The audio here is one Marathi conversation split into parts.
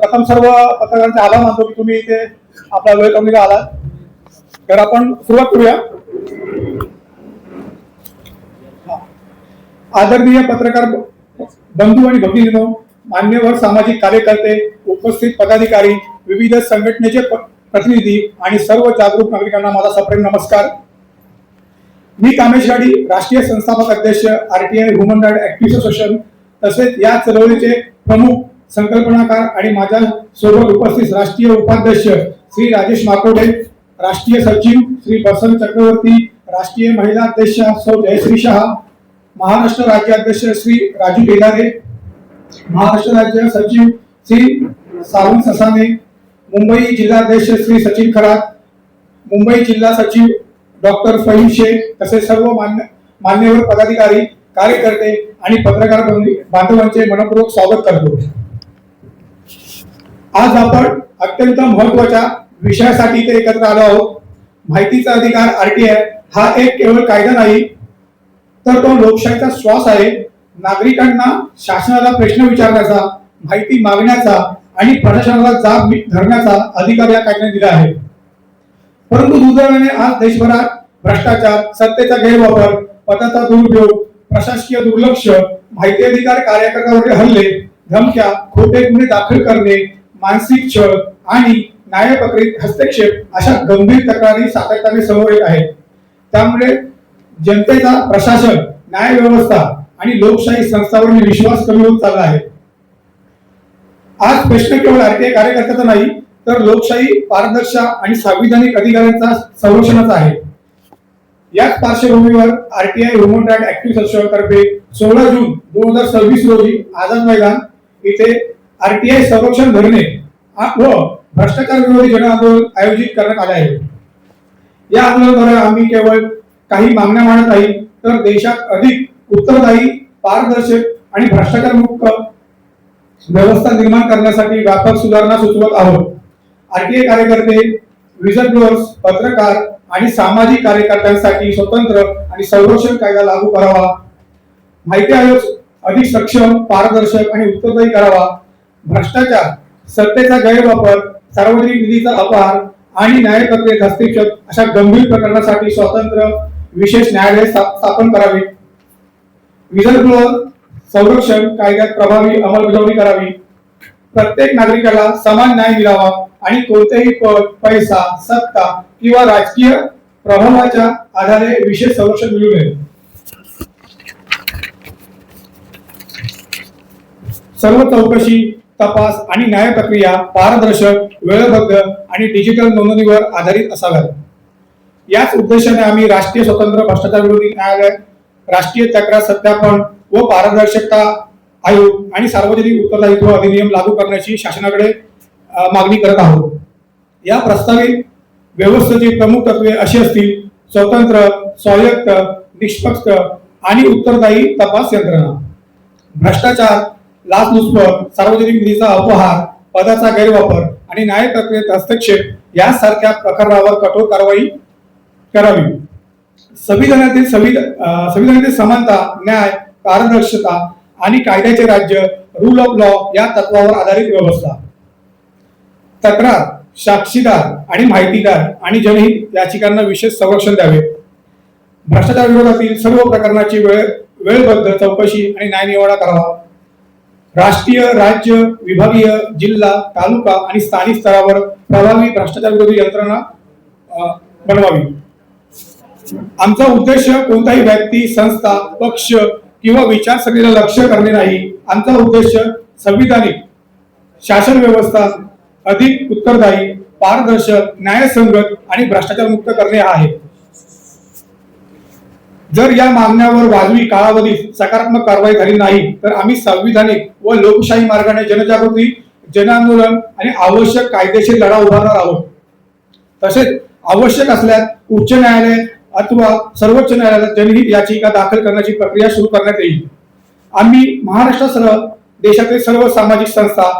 प्रथम सर्व पत्रकारांचे आभार मानतो की तुम्ही इथे आपला वेळ कमीला आलात. तर आपण सुरुवात करूया. आदरणीय पत्रकार बंधू आणि भगिनींनो, मान्यवर सामाजिक कार्यकर्ते, उपस्थित पदाधिकारी, विविध संघटनेचे प्रतिनिधी आणि सर्व जागरूक नागरिकांना माझा सप्रेम नमस्कार. मी कामेश गाडी, राष्ट्रीय संस्थापक अध्यक्ष RTI human right activist association, तसेच या चळवळीचे प्रमुख संकल्पनाकार आणि माझ्या सोबत उपस्थित राष्ट्रीय उपाध्यक्ष श्री राजेश माकोडे, राष्ट्रीय सचिव श्री बसंत चक्रवर्ती, राष्ट्रीय महिला अध्यक्ष सौ जयश्री शहा, महाराष्ट्र राज्य अध्यक्ष श्री राजू बेदारे, महाराष्ट्र राज्य सचिव श्री सावंत ससाने, मुंबई जिल्हाध्यक्ष श्री सचिन खरात, मुंबई जिल्हा सचिव डॉक्टर फहीम शेख, तसेच सर्व मान्यवर पदाधिकारी, कार्यकर्ते आणि पत्रकार बांधवांचे मनपूर्वक स्वागत करतो. आज आपण अत्यंत महत्त्वाच्या विषयासाठी इथे एकत्र आलो आहोत. माहितीचा अधिकार आरटीआय हा एक केवळ कायदा नाही, तर तो लोकशाहीचा श्वास आहे. नागरिकांना शासनाला प्रश्न विचारण्याचा, माहिती मागण्याचा आणि प्रशासनाला जाब धरण्याचा अधिकार या कायद्याने दिला आहे. परंतु दुर्दैवाने आज देशभरात भ्रष्टाचार, सत्तेचा गैरवापर, पदाचा दुरुपयोग, प्रशासकीय दुर्लक्ष, माहिती अधिकार कार्यकर्त्यांवरील हल्ले, धमक्या, खोटे गुन्हे दाखल करणे, मानसिक छळ आणि न्यायप्रक्रियेत हस्तक्षेप अशा गंभीर तक्रारी सातत्याने समोर येत आहेत. त्यामुळे जनतेचा प्रशासन, न्याय व्यवस्था आणि लोकशाही संस्थांवरील विश्वास कमी होत चालला आहे. आज प्रश्न केवळ आरटीआय कार्यकर्त्याचा नाही, तर लोकशाही, पारदर्शक आणि संविधानिक अधिकारांचा संरक्षणाचा आहे. याच पार्श्वभूमीवर RTI human right activist association तर्फे 16 जून 2026 रोजी आझाद मैदान इथे आरटीआय संरक्षण धरणे व भ्रष्टाचार विरोधी जन आंदोलन आयोजित करण्यात आले आहे. या आंदोलनाद्वारे आम्ही केवळ काही मागण्या मांडत नाही, तर देशात अधिक उत्तरदायी, पारदर्शक आणि भ्रष्टाचार मुक्त व्यवस्था निर्माण करण्यासाठी व्यापक सुधारणा सुचवत आहोत. आरटीआय कार्यकर्ते, विजनब्लोअर्स, पत्रकार आणि सामाजिक कार्यकर्त्यांसाठी स्वतंत्र आणि संरक्षण कायदा लागू करावा. माहिती आयोग अधिक सक्षम, पारदर्शक आणि उत्तरदायी करावा. भ्रष्टाचार, सत्तेचा गैरवापर, सार्वजनिक निधीचा अपहार आणि न्याय प्रक्रियेत हस्तक्षेप अशा गंभीर प्रकरणासाठी स्वतंत्र विशेष न्यायालय स्थापन करावे. विजनब्लोअर संरक्षण कायद्यात प्रभावी अंमलबजावणी करावी. प्रत्येक नागरिकाला समान न्याय मिळावा आणि कोणतेही पद, पैसा, सत्ता किंवा राजकीय प्रभावाच्या आधारे विशेष संरक्षण मिळू नये. सर्व चौकशी, तपास आणि न्याय प्रक्रिया पारदर्शक, वेळबद्ध आणि डिजिटल नोंदणीवर आधारित असाव्यात. याच उद्देशाने आम्ही राष्ट्रीय स्वतंत्र भ्रष्टाचार विरोधी न्यायालय, राष्ट्रीय तक्रार सत्यापन व पारदर्शकता आयोग आणि सार्वजनिक उत्तरदायित्व अधिनियम लागू करण्याची शासनाकडे मागणी करत आहोत. या प्रस्तावित व्यवस्थेची प्रमुख तत्वे अशी असतील: स्वतंत्र, स्वायत्त, निष्पक्ष आणि उत्तरदायी तपास यंत्रणा, भ्रष्टाचार, लाचलुचपत, सार्वजनिक निधीचा अपहार, पदाचा गैरवापर आणि न्याय प्रक्रियेत हस्तक्षेप यासारख्या प्रकरणावर कठोर कारवाई करावी. संविधानातील समानता, न्याय, पारदर्शकता आणि कायद्याचे राज्य, रूल ऑफ लॉ या तत्वावर आधारित व्यवस्था. तक्रार, साक्षीदार आणि माहितीदार आणि जनहित याचिकांना विशेष संरक्षण द्यावे. भ्रष्टाचार विरोधातील सर्व प्रकरणाची वेळबद्ध चौकशी आणि न्यायनिवाडा करावा. राष्ट्रीय, राज्य, विभागीय, जिल्हा, तालुका आणि स्थानिक स्तरावर प्रभावी भ्रष्टाचार विरोधी यंत्रणा बनवावी. आमचा उद्देश कोणताही व्यक्ती, संस्था, पक्ष किंवा विचारसरणीला लक्ष्य करणे नाही. आमचा उद्देश संविधानिक शासन व्यवस्था अधिक उत्तरदायी, पारदर्शक, न्यायसंगत आणि भ्रष्टाचार मुक्त करणे हा आहे. जर या मागण्यावर वाजवी कालावधीत सकारात्मक कारवाई झाली नाही, तर आम्ही संविधानिक व लोकशाही मार्गाने जनजागृती, जनआंदोलन आणि आवश्यक कायदेशीर लढा उभारणार आहोत. तसेच आवश्यक असल्यास उच्च न्यायालय अथवा सर्वोच्च न्यायालयात जनहित याचिका दाखल करण्याची प्रक्रिया सुरू करण्यात येईल. आम्ही महाराष्ट्रासह देशातील सर्व सामाजिक संस्था,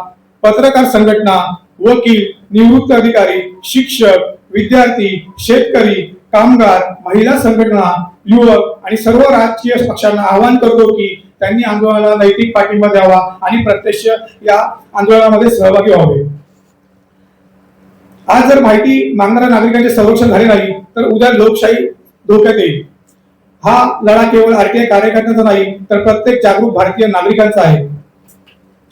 पत्रकार संघटना, वकील, निवृत्त अधिकारी, शिक्षक, विद्यार्थी, शेतकरी, कामगार, महिला संघटना, युवक आणि सर्व राजकीय पक्षांना आवाहन करतो की त्यांनी आंदोलनाला नैतिक पाठिंबा द्यावा आणि प्रत्यक्ष या आंदोलनामध्ये सहभागी व्हावे. आज जर माहिती मागणाऱ्या नागरिकांचे संरक्षण झाले नाही तर उद्या लोकशाही धोक्यात येईल. हा लढा केवळ आरटीआय कार्यकर्त्यांचा नाही तर प्रत्येक जागरूक भारतीय नागरिकांचा आहे.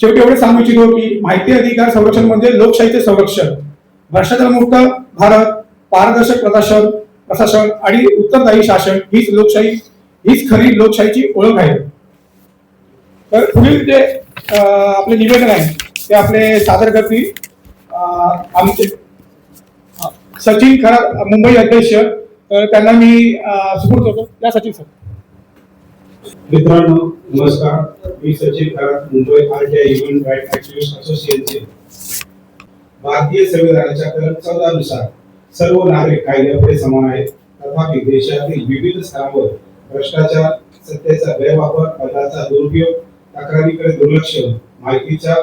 शेवटी एवढे सांगू इच्छितो की माहिती अधिकार संरक्षण म्हणजे लोकशाहीचे संरक्षण. भ्रष्टाचार मुक्त भारत, पारदर्शक प्रशासन आणि उत्तरदायी शासन हीच लोकशाही, हीच खरी लोकशाहीची ओळख आहे. तर पुढील जे आपले निवेदन आहे ते आपले सादर करतील आमचे सचिन खरात, मुंबई अध्यक्ष. तर त्यांना मी सुपूर्द करतो. या सचिन सर. मित्रांनो नमस्कार, मी Sachin Kharat, Mumbai RTI human right activist association. भारतीय संविधानाच्या कलम 14 नुसार सर्व नागरिक कायद्यापुढे समान आहेत. तथापि देशातील विविध स्तरावर भ्रष्टाचार, सत्तेचा गैरवापर, पदाचा दुरुपयोग, तक्रारीकडे दुर्लक्ष, माहितीचा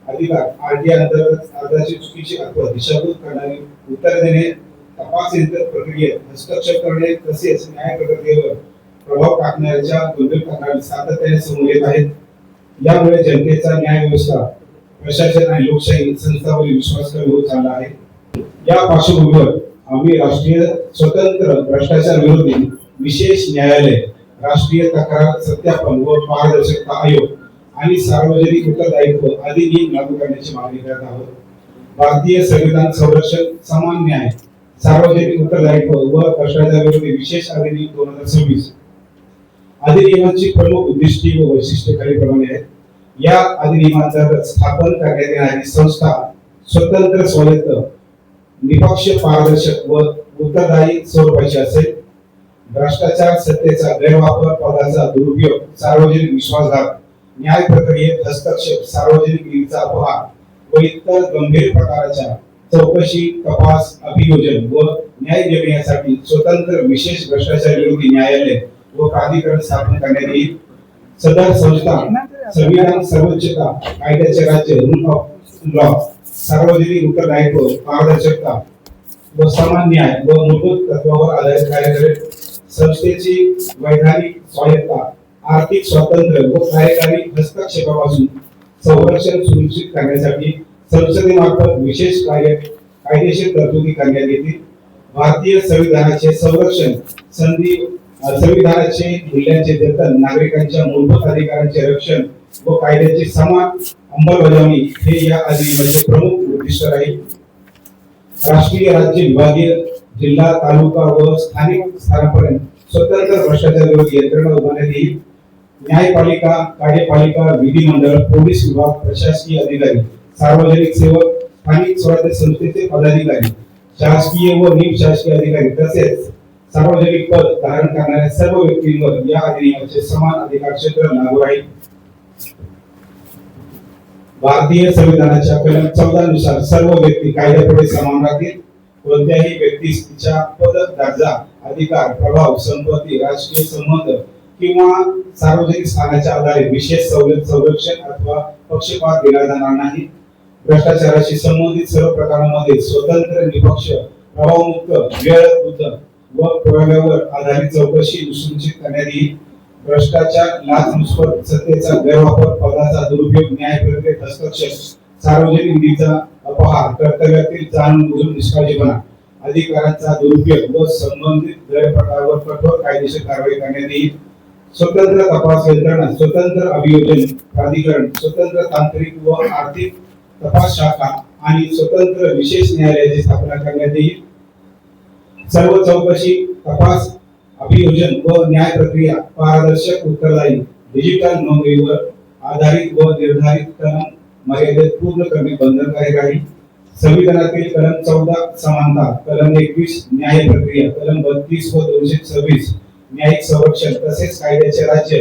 अधिकार, आरटीआय अंतर्गत अर्जाची चुकीची अथवा दिशाभूल करणारी उत्तर देणे, तपास यंत्र प्रक्रियेत हस्तक्षेप करणे तसेच न्याय प्रक्रियेवर प्रभाव टाकण्याच्या गंभीर तक्रारी सातत्याने समोर येत आहेत. यामुळे जनतेचा न्याय व्यवस्था, प्रशासन आणि लोकशाही संस्थांवरील विश्वास कमी होत चालला आहे. या पार्श्वभूमीवर आम्ही राष्ट्रीय स्वतंत्र भ्रष्टाचार विरोधी विशेष न्यायालय, राष्ट्रीय तक्रार सत्यापन व पारदर्शकता आयोग आणि सार्वजनिक उत्तरदायित्व अधिनियम लागू करण्याची मागणी करत आहोत. भारतीय संविधान संरक्षण, समान न्याय, सार्वजनिक उत्तरदायित्व व भ्रष्टाचार विरोधी विशेष अधिनियम 2026 अधिनियमाची प्रमुख उद्दिष्टे व वैशिष्ट्ये खालीलप्रमाणे आहेत. या अधिनियमांतर्गत स्थापन करण्यात येणारी संस्था स्वतंत्र, स्वायत्त, निष्पक्ष, पारदर्शक व उत्तरदायी स्वरूपाची असेल. भ्रष्टाचार, सत्तेचा गैरवापर, पदाचा दुरुपयोग, सार्वजनिक विश्वासघात, न्याय प्रक्रियेत हस्तक्षेप, सार्वजनिक निधीचा अपहार व इतर गंभीर प्रकारच्या चौकशी, तपास, अभियोजन व न्याय देण्यासाठी स्वतंत्र विशेष भ्रष्टाचार विरोधी न्यायालय व प्राधिकरण स्थापन करण्यात येईल. सदर संस्था संविधान, सर्वोच्चता, कायद्याचे राज्य, रूल ऑफ लॉ, सार्वजनिक उत्तरदायित्व, पारदर्शकता व समान न्याय व मूलभूत तत्वावर आधारित कार्य करेल. संस्थेची वैधानिक स्वायत्ता, आर्थिक स्वातंत्र्य व कार्यकारी हस्तक्षेपापासून संरक्षण सुनिश्चित करण्यासाठी संसदेमार्फत विशेष कायदेशीर तरतुदी करण्यात येतील. भारतीय संविधानाचे संरक्षण, संविधानाचे मूल्यांचे जतन, नागरिकांच्या मूलभूत अधिकारांचे रक्षण व कायद्याची समान अंमलबजावणी हे या अधिनियमाचे प्रमुख उद्दिष्ट राहील. राष्ट्रीय, राज्य, विभागीय, जिल्हा, तालुका व स्थानिक स्तरापर्यंत स्वतंत्र भ्रष्टाचार विरोधी यंत्रणा उभारण्यात येईल. न्यायपालिका, कार्यपालिका, विधिमंडळ, पोलीस विभाग, प्रशासकीय अधिकारी, सार्वजनिक सेवक, स्थानिक स्वराज्य संस्थेचे पदाधिकारी, शासकीय व निमशासकीय अधिकारी तसेच सार्वजनिक पद धारण करणाऱ्या सर्व व्यक्तींवर या अधिनियमाचे समान अधिकार क्षेत्र लागू राहील. भारतीय संविधानाच्या कलम 14 नुसार सर्व व्यक्ती कायद्यापुढे समान राहतील. कोणत्याही व्यक्तीस तिच्या पद, दर्जा, अधिकार, प्रभाव, संपत्ती, राजकीय संबंध किंवा सार्वजनिक स्थानाच्या आधारे विशेष सवलत, संरक्षण अथवा पक्षपात दिला जाणार नाही. भ्रष्टाचाराशी संबंधित सर्व प्रकारांमध्ये स्वतंत्र, निष्पक्ष, प्रभावमुक्त, वेळबद्ध व पुराव्यावर आधारित चौकशी सुनिश्चित करण्यात येईल. भ्रष्टाचार, लाचलुचपत, सत्तेचा गैरवापर, पदाचा दुरुपयोग, न्याय प्रक्रियेत हस्तक्षेप, सार्वजनिक निधीचा अपहार, कर्तव्यातील जाणून-बुजून निष्काळजीपणा, अधिकारांचा दुरुपयोग व संबंधित गैरप्रकारावर कठोर कायदेशीर कारवाई करण्यात येईल. स्वतंत्र तपास यंत्रणा, स्वतंत्र अभियोजन प्राधिकरण, स्वतंत्र तांत्रिक व आर्थिक तपास शाखा आणि स्वतंत्र विशेष न्यायालयाची स्थापना करण्यात येईल. सर्व चौकशी, तपास, अभियोजन व न्याय प्रक्रिया पारदर्शक, उत्तरदायी, डिजिटल नोंदणीवर आधारित व निर्धारित कलम मर्यादेत पूर्ण करणे बंधनकारक राहील. संविधानातील कलम 14 समानता, कलम 21 न्याय प्रक्रिया, कलम 32 व 226 न्यायिक संरक्षण तसेच कायद्याचे राज्य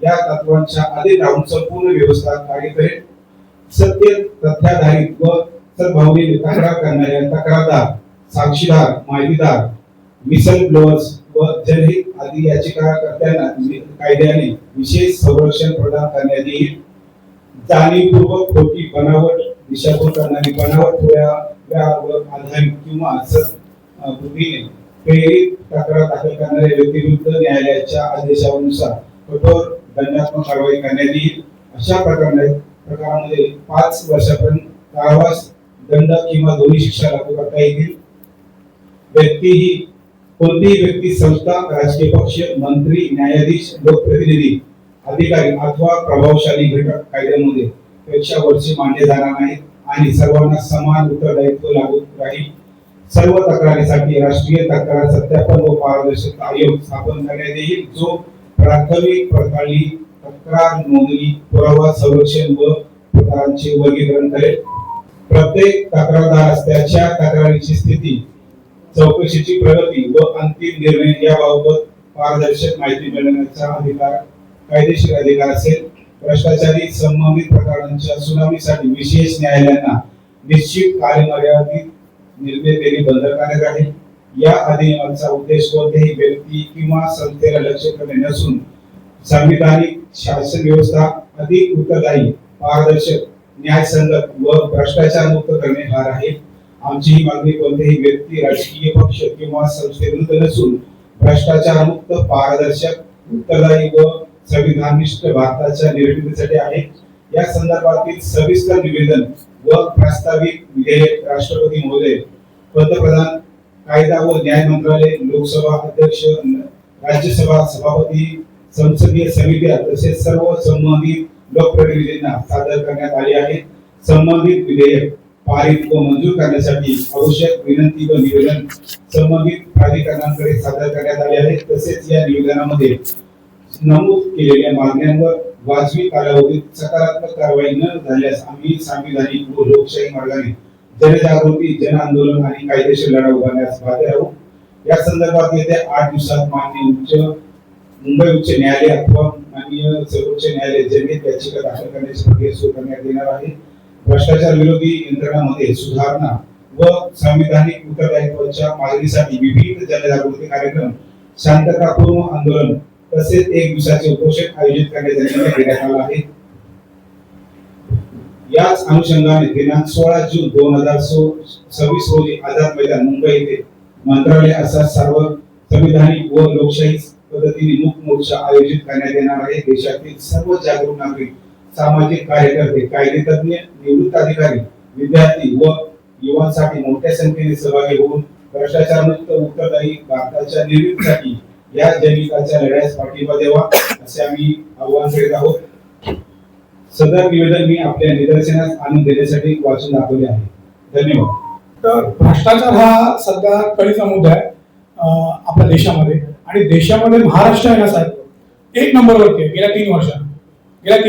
या तत्वांच्या अधीन राहून संपूर्ण व्यवस्था कार्य करेल. सत्य, तथ्याधारित व सद्भावनेने तक्रार करणाऱ्या तक्रारदार, साक्षीदार, माहितीदार, विसल ब्लोअर्स व जनहित आदी याचिकाकर्त्यांना कायद्याने विशेष संरक्षण प्रदान करण्यात येईल. जाणीवपूर्वक खोटी, बनावट, दिशाभूल करणारी, बनावट पुराव्यावर आधारित किंवा बुद्धीने प्रेरित तक्रार दाखल करणाऱ्या व्यक्तीविरुद्ध न्यायालयाच्या आदेशानुसार कठोर दंडात्मक कारवाई करण्यात येईल. अशा प्रकारामध्ये 5 वर्षापर्यंत कारावास, दंड किंवा दोन्ही शिक्षा लागू करता येतील. कोणतीही व्यक्ती, संस्था, राजकीय पक्ष, मंत्री, न्यायाधीश, लोकप्रतिनिधी, अधिकारी अथवा प्रभावशाली घटक कायद्यामध्ये पेक्षा वरचे मानले जाणार नाहीत आणि सर्वांना समान उत्तरदायित्व लागू राहील. सर्व तक्रारीसाठी राष्ट्रीय तक्रार सत्यापन व पारदर्शकता आयोग स्थापन करण्यात येईल, जो प्राथमिक पडताळणी, तक्रार नोंदणी, पुरावा संरक्षण व प्रकारांचे वर्गीकरण करेल. प्रत्येक तक्रारदारास त्याच्या तक्रारीची स्थिती, चौकशीची प्रगती व अंतिम निर्णय याबाबत पारदर्शक माहिती मिळवण्याचा कायदेशीर अधिकार असेल. भ्रष्टाचारी संबंधित प्रकरणांच्या सुनावणीसाठी विशेष न्यायालयांना निश्चित कालमर्यादित निर्णय देणे बंधनकारक आहे. या अधिनियमाचा उद्देश कोणत्याही व्यक्ती किंवा संस्थेला लक्ष्य करणे नसून संविधानिक शासन व्यवस्था अधिक उत्तरदायी, पारदर्शक, न्यायसंगत व भ्रष्टाचार मुक्त करणे हा आहे. आमची ही मागणी कोणत्याही व्यक्ती, राजकीय पक्ष किंवा संस्थेविरुद्ध नसून भ्रष्टाचार मुक्त, पारदर्शक, उत्तरदायी व संविधानिष्ठ भारताच्या निर्मितीसाठी आहे. या संदर्भातील सविस्तर निवेदन व प्रस्तावित विधेयक राष्ट्रपती महोदय, पंतप्रधान, कायदा व न्याय मंत्रालय, लोकसभा अध्यक्ष, राज्यसभा सभापती, संसदीय समित्या तसेच सर्व संबंधित लोकप्रतिनिधींना सादर करण्यात आले आहे. संबंधित विधेयक पारित व मंजूर करण्यासाठी आवश्यक विनंती व निवेदन संबंधित प्राधिकरणांकडे सादर करण्यात आले आहे. तसेच या निवेदनामध्ये नमूद केलेल्या मागण्यांवर वाजवी कालावधीत सकारात्मक कारवाई न झाल्यास आम्ही सांविधानिक व लोकशाही मार्गाने जनजागृती, जन आंदोलन आणि कायदेशीर लढा उभारण्यास बाध्य राहू. या संदर्भात येत्या 8 दिवसात मुंबई उच्च न्यायालय अथवा माननीय सर्वोच्च न्यायालय जनहित याचिका दाखल करण्याची प्रक्रिया सुरू करण्यात येणार आहे. भ्रष्टाचार विरोधी यंत्रणांमध्ये सुधारणा व संविधानिक उत्तरदायित्वाच्या मागणीसाठी विविध जनजागृती कार्यक्रम, शांततापूर्ण आंदोलन तसेच 1 दिवसाचे उपोषण आयोजित करण्याचा निर्णय घेण्यात आला आहे. याच अनुषंगाने दिनांक 16 जून 2026 रोजी आझाद मैदान मुंबई येथे मंत्रालय असा सर्व संविधानिक व लोकशाही पद्धतीने मुक्त मोर्चा आयोजित करण्यात येणार आहे. देशातील सर्व जागरूक नागरिक, सामाजिक कार्यकर्ते, कायदेतज्ञ, निवृत्त अधिकारी, विद्यार्थी व युवांसाठी मोठ्या संख्येने सहभागी होऊन भ्रष्टाचार मुक्त, उत्तरदायी भारताच्या निर्मितीसाठी या जनहिताच्या लढ्यास पाठिंबा द्यावा असे आम्ही आवाहन करीत आहोत. सदर निवेदन मी आपल्या निदर्शनास आणून देण्यासाठी वाचून दाखवले आहे. धन्यवाद. तर भ्रष्टाचार हा सध्या कळीचा मुद्दा आहे आपल्या देशामध्ये, आणि देशामध्ये महाराष्ट्र आहे ना साहेब 1 नंबरवरती आहे. गेल्या 3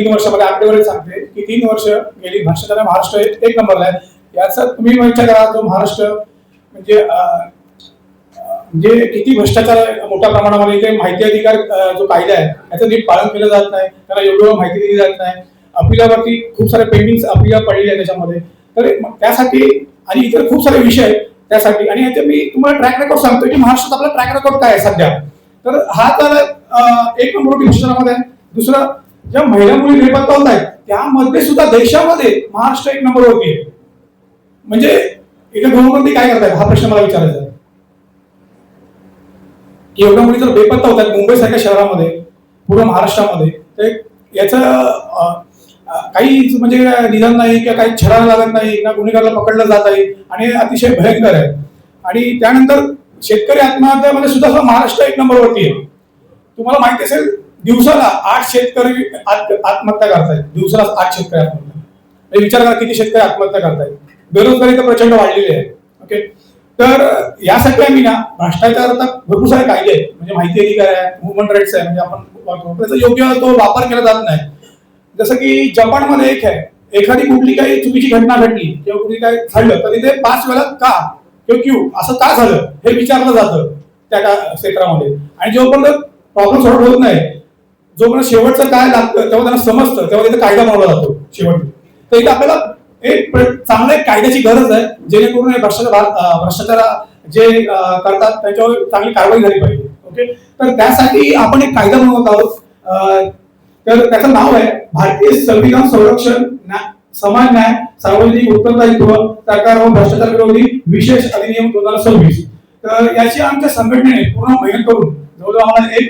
वर्षामध्ये आकडेवारी सांगते की 3 वर्ष गेली भ्रष्टाचार महाराष्ट्र 1 नंबरला आहे. याचा तुम्ही विचार करा, तो महाराष्ट्र म्हणजे किती भ्रष्टाचार मोठ्या प्रमाणामध्ये. इथे माहिती अधिकार जो कायदा आहे याचं नीट पालन केलं जात नाही, त्याला योग्य माहिती दिली जात नाही. अपिलावरती खूप सारे पेंडिंग अपिला पडलेले आहे त्याच्यामध्ये. तर त्यासाठी आणि इतर खूप सारे विषय आहेत त्यासाठी. आणि याचे मी तुम्हाला ट्रॅक रेकॉर्ड सांगतो की महाराष्ट्रात आपला ट्रॅक रेकॉर्ड काय आहे सध्या. तर हा तर 1 नंबर भ्रष्टाचारामध्ये आहे. दुसरं, ज्या महिला मुली बेपत्ता होत आहेत त्यामध्ये सुद्धा देशामध्ये महाराष्ट्र 1 नंबरवरती आहे. म्हणजे इथे गृहमंत्री काय करतायत हा प्रश्न मला विचारायचा आहे. एवढ्या मुली जर बेपत्ता होतात मुंबई सारख्या शहरामध्ये, पूर्ण महाराष्ट्रामध्ये, तर याचं काही म्हणजे निदान नाही किंवा काही छडा लागत नाही ना, गुन्हेगाराला पकडलं जात आहे आणि अतिशय भयंकर आहे. आणि त्यानंतर शेतकरी आत्महत्यामध्ये सुद्धा महाराष्ट्र 1 नंबरवरती आहे. तुम्हाला माहिती असेल दिवसाला 8 शेतकरी आत्महत्या करतायत. दिवसाला 8 शेतकरी आत्महत्या. विचार करा किती शेतकरी आत्महत्या करतायत. बेरोजगारी तर प्रचंड वाढलेली आहे. ओके, तर यासाठी आम्ही ना भ्रष्टाचार आता भरपूर सारे कायदे आहेत. म्हणजे माहिती अधिकार आहे, ह्युमन राईट्स आहे, म्हणजे आपण त्याचा योग्य तो वापर केला जात नाही. जसं की जपानमध्ये एक आहे, एखादी कुठली काही चुकीची घटना घडली किंवा कुठली काय झालं तर तिथे 5 वेळा का किंवा क्यू असं का झालं हे विचारलं जातं त्या क्षेत्रामध्ये. आणि जोपर्यंत प्रॉब्लेम सॉल्व्ह होत नाही, जोपर्यंत शेवटचं काय लागतं तेव्हा त्यांना समजतं, तेव्हा तिथे कायदा बनवला जातो शेवटी. तर इथे आपल्याला एक चांगल्या कायद्याची गरज आहे, जेणेकरून भ्रष्टाचार जे करतात त्याच्यावर चांगली कारवाई झाली पाहिजे. ओके, तर त्यासाठी आपण एक कायदा बनवत आहोत. तर त्याचं नाव आहे भारतीय संविधान संरक्षण, समान न्याय, सार्वजनिक उत्तरदायित्व, तक्रार व भ्रष्टाचार विरोधी विशेष अधिनियम 2026. तर याची आमच्या संघटनेने पूर्ण मेहनत करून जवळजवळ आम्हाला 1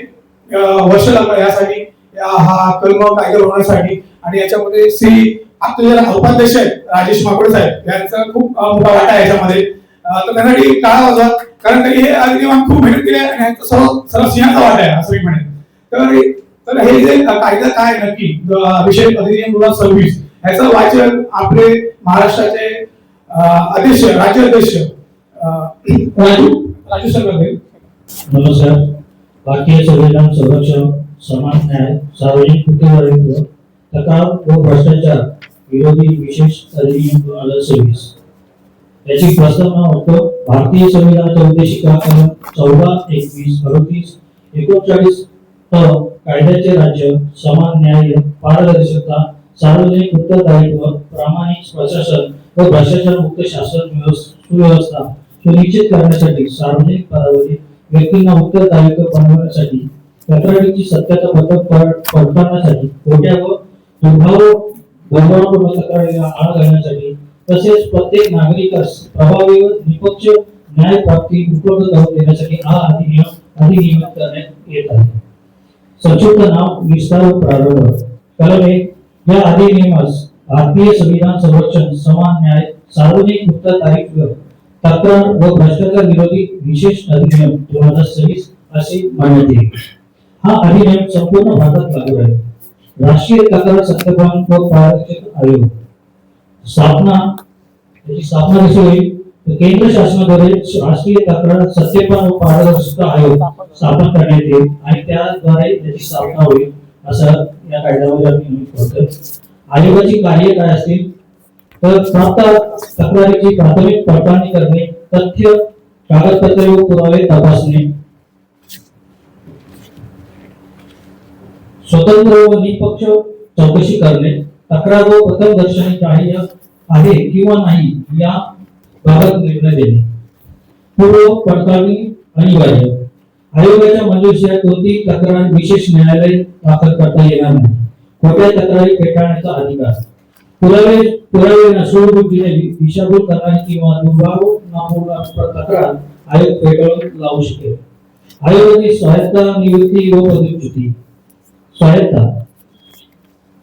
वर्ष लागलं यासाठी. हा कलम कायदा होण्यासाठी, आणि याच्यामध्ये श्री आपले जे उपाध्यक्ष आहेत राजेश माकोडे साहेब यांचा खूप मोठा वाटा आहे याच्यामध्ये. तर त्यासाठी टाळा वाजवा, कारण का हे अधिनियम खूप मेहनत केली आहे आणि ह्याचा सर्व सिंहाचा वाटा आहे असं मी म्हणेन. तर हे जे कायदा काय नक्की विषय अधिनियम 2026 ह्याचं वाचन आपले महाराष्ट्राचे अध्यक्ष राज्याध्यक्ष राजू सर करतील. नमस्कार. भारतीय संविधान संरक्षण, समान न्याय, सार्वजनिक उत्तरदायित्व, तक्रार व भ्रष्टाचार विरोधी विशेष अधिनियम 2026 याची प्रस्तावना होतो. भारतीय संविधानाच्या उद्देशिका कलम 14, 21, 38, 39 कायद्याचे राज्य, समान न्याय, पारदर्शकता, सार्वजनिक उत्तरदायित्व, प्रामाणिक प्रशासन व भ्रष्टाचार मुक्त शासन सुव्यवस्था सुनिश्चित करण्यासाठी, सार्वजनिक पदावरील व्यक्तींना उत्तरदायित्व बनवण्यासाठी, तक्रारीची सत्यता पडताळण्यासाठी, खोट्या व दुर्भावपूर्ण तक्रारीला आळा घालण्यासाठी, तसेच प्रत्येक नागरिकास प्रभावी व निष्पक्ष न्याय प्राप्ती उपलब्ध करून देण्यासाठी हा अधिनियमित करण्यात येत आहे. संक्षिप्त नाव, विस्तार व प्रारंभ. कलम 1. या अधिनियमास भारतीय संविधान संरक्षण, समान न्याय, सार्वजनिक उत्तरदायित्व, तक्रार व भ्रष्टाचार विरोधी विशेष अधिनियम 2026 असे मानण्यात येईल. हा अधिनियम संपूर्ण भारतात लागू आहे. राष्ट्रीय तक्रार सत्यापन व पारदर्शकता आयोग याची स्थापना कशी होईल? केंद्र शासनाद्वारे राष्ट्रीय तक्रार सत्यापन व पारदर्शकता आयोग स्थापन करण्यात येईल आणि त्याद्वारे त्याची स्थापना होईल असं या कायद्यामध्ये आम्ही नमूद करतो. आयोगाची कार्य काय असतील तर प्राप्त तक्रारीची प्राथमिक पडताळणी करणे, तथ्य, कागदपत्रे व पुरावे तपासणे, स्वतंत्र व निष्पक्ष चौकशी करणे, तक्रार व प्रथमदर्शनी ग्राह्य आहे किंवा नाही या बाबत निर्णय देणे, पूर्व पडताळणी अनिवार्य. आयोगाच्या मंजुरीशिवाय कोणतीही तक्रार विशेष न्यायालय दाखल करता येणार नाही. खोट्या तक्रारी फेटाळण्याचा अधिकार, पुरावे नसून दिशाभूल करणारी किंवा दुर्भावनापूर्ण तक्रार आयोग फेटाळून लावू शकेल. आयोगाची स्वायत्ता, नियुक्ती व पदच्युती. स्वायत्ता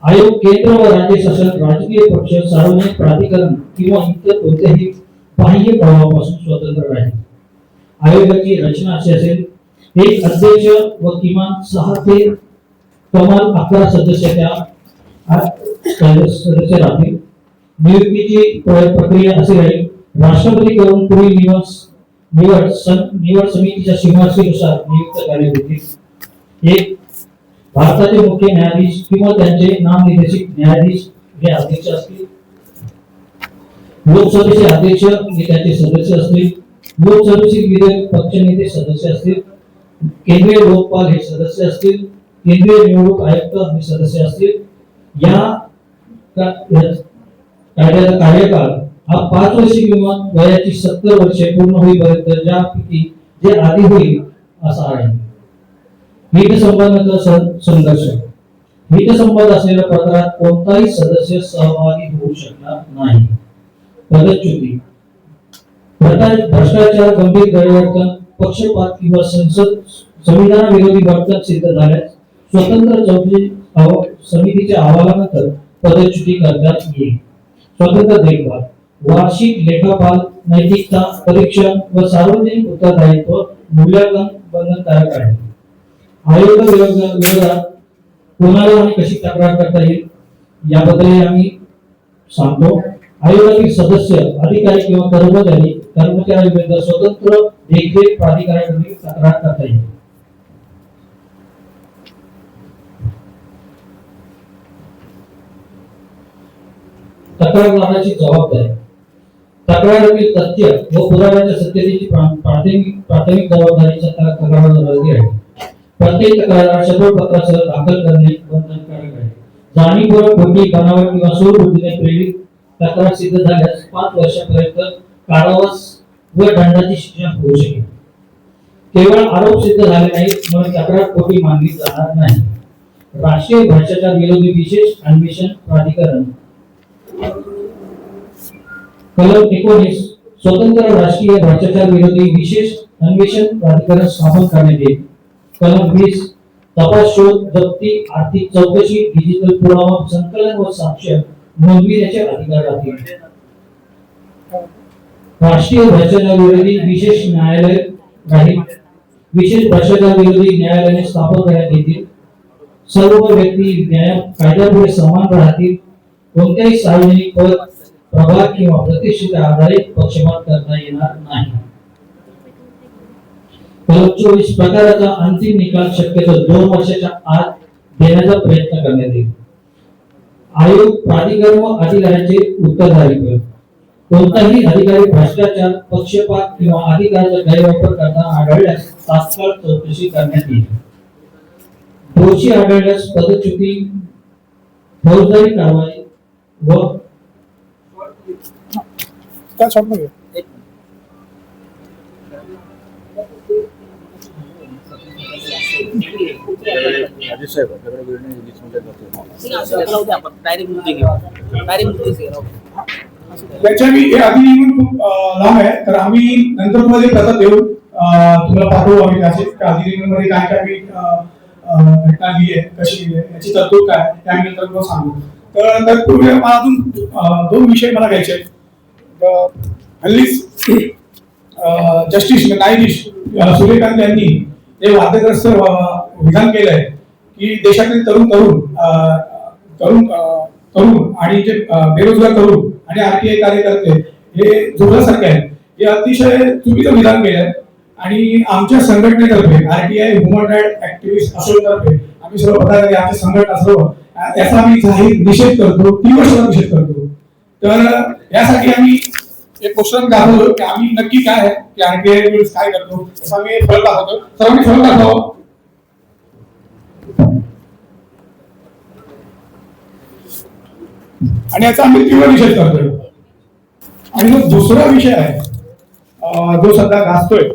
आयोग केंद्र व राज्य शासन, राजकीय पक्ष, सार्वजनिक प्राधिकरण किंवा इतर कोणत्याही बाह्य प्रभावापासून स्वतंत्र राहील. आयोगाची रचना अशी असेल: एक अध्यक्ष व किमान 6 ते कमाल 11 सदस्य राहतील. नियुक्तीची प्रक्रिया अशी राहील: राष्ट्रपती कडून पुढील निवड समितीच्या शिफारशीनुसार नियुक्त करण्यात येतील. 1. भारताचे मुख्य न्यायाधीश किंवा त्यांचे नामनिर्देशित न्यायाधीश हे अध्यक्ष असतील. लोकसभेचे अध्यक्ष हे त्याचे सदस्य असतील. लोकसभेचे विरोधी पक्षनेते सदस्य असतील. केंद्रीय लोकपाल हे सदस्य असतील. केंद्रीय निवडणूक आयुक्त हे सदस्य असतील. या कायद्याचा कार्यकाळ हा 5 वर्षे किंवा वयाची 70 वर्षे पूर्ण होईपर्यंत ज्यापैकी जे आधी होईल असा आहे. हितसंबंधाचा संघर्ष. हितसंबंध असलेल्या प्रकारात कोणताही सदस्य सहभागी होऊ शकणार नाही. पदच्युती. भ्रष्टाचार, गंभीर गैरवर्तन, पक्षपात किंवा संविधानाविरोधी वर्तन सिद्ध झाल्यास स्वतंत्र चौकशी समितीच्या अहवालानंतर पदच्युती करण्यात येईल. स्वतंत्र देखभाल. वार्षिक लेखापाल, नैतिकता परीक्षण व सार्वजनिक उत्तरदायित्व मूल्यांकन बंधनकारक आहे. आयोगाविरोधात कोणाला आणि कशी तक्रार करता येईल याबद्दल आम्ही सांगतो. आयोगातील सदस्य, अधिकारी किंवा कर्मचाऱ्यांविरुद्ध स्वतंत्र देखरेख प्राधिकरणाकडे तक्रार करता येईल. तक्रारदाराची जबाबदारी. तक्रारीतील तथ्य व पुराव्याच्या सत्यतेची प्राथमिक जबाबदारी तक्रारदाराची आहे. प्रत्येक तक्रार शब्दपत्रासह दाखल करणे बंधनकारक आहे. जाणीवपूर्वक खोटी, बनावट किंवा सूडबुद्धीने प्रेरित तक्रार सिद्ध झाल्यास 5 वर्षापर्यंत कारावास व दंडाची शिक्षा होऊ शकेल. केवळ आरोप सिद्ध झाले नाहीत म्हणून तक्रार खोटी मानली जाणार नाही. राष्ट्रीय भ्रष्टाचार विरोधी विशेष अन्वेषण प्राधिकरण. कलम 19. स्वतंत्र राष्ट्रीय भ्रष्टाचार विरोधी विशेष अन्वेषण प्राधिकरण स्थापन करण्यात येईल. कलम 20. तपास, शोध, जप्ती, आर्थिक चौकशी, डिजिटल पुरावा संकलन व साक्ष नोंदविण्याचे अधिकार राहतील. राष्ट्रीय भ्रष्टाचारविरोधी विशेष न्यायालय राहील. विशेष भ्रष्टाचारविरोधी न्यायालयाने स्थापन करण्यात येतील. सर्व व्यक्ती न्याय कायद्यापुढे समान राहतील. कोणत्याही सार्वजनिक पद, प्रभाग किंवा प्रतिष्ठेच्या आधारे पक्षपात करता येणार नाही. कलम 24 प्रकाराचा अंतिम निकाल शक्यतो 2 वर्षाच्या आत देण्याचा प्रयत्न करण्यात येईल. आयोग प्राधिकरण व अधिकाऱ्यांचे उत्तरदायित्व. कोणताही अधिकारी भ्रष्टाचार, पक्षपात किंवा अधिकाराचा गैरवापर करताना आढळल्यास तात्काळ चौकशी करण्यात येईल. दोषी आढळल्यास पदच्युती, फौजदारी कारवाई व काय शॉर्ट त्याच्या मी हे अधिनियम खूप लांब आहे, तर आम्ही नंतर मध्ये प्रत देऊ तुम्हाला पाठवू आम्ही अधिनियम मध्ये काय काय मी घटना लिही आहे, कशी लिही आहे, याची तरतूद काय ते आम्ही नंतर तुम्हाला सांगू. तर तत्पूर्वी मला अजून 2 विषय मला घ्यायचे आहेत. हल्लीच जस्टिस न्यायाधीश सूर्यकांत यांनी जे वादग्रस्त विधान केलंय की देशातील तरुण आणि जे बेरोजगार तरुण आणि आरटीआय कार्यकर्ते हे जोडल्यासारखे आहेत, हे अतिशय चुकीचं विधान केलंय. आणि आमच्या संघटनेतर्फे आरटीआय ह्युमन राईट ऍक्टिव्हिस्ट असोसिएशनतर्फे आम्ही सर्व पदाधिकारी आमच्या संघटना सर्व याचा आम्ही जाहीर निषेध करतो, तीव्र निषेध करतो. तर यासाठी आम्ही एक क्वेश्चन दाखवतो की आम्ही नक्की काय आहे की आरटीआय काय करतो, असं आम्ही फलक दाखवतो. सर्वांनी फलक दाखवा. आणि याचा आम्ही तीव्र निषेध करतोय. आणि जो दुसरा विषय आहे जो सध्या गाजतोय,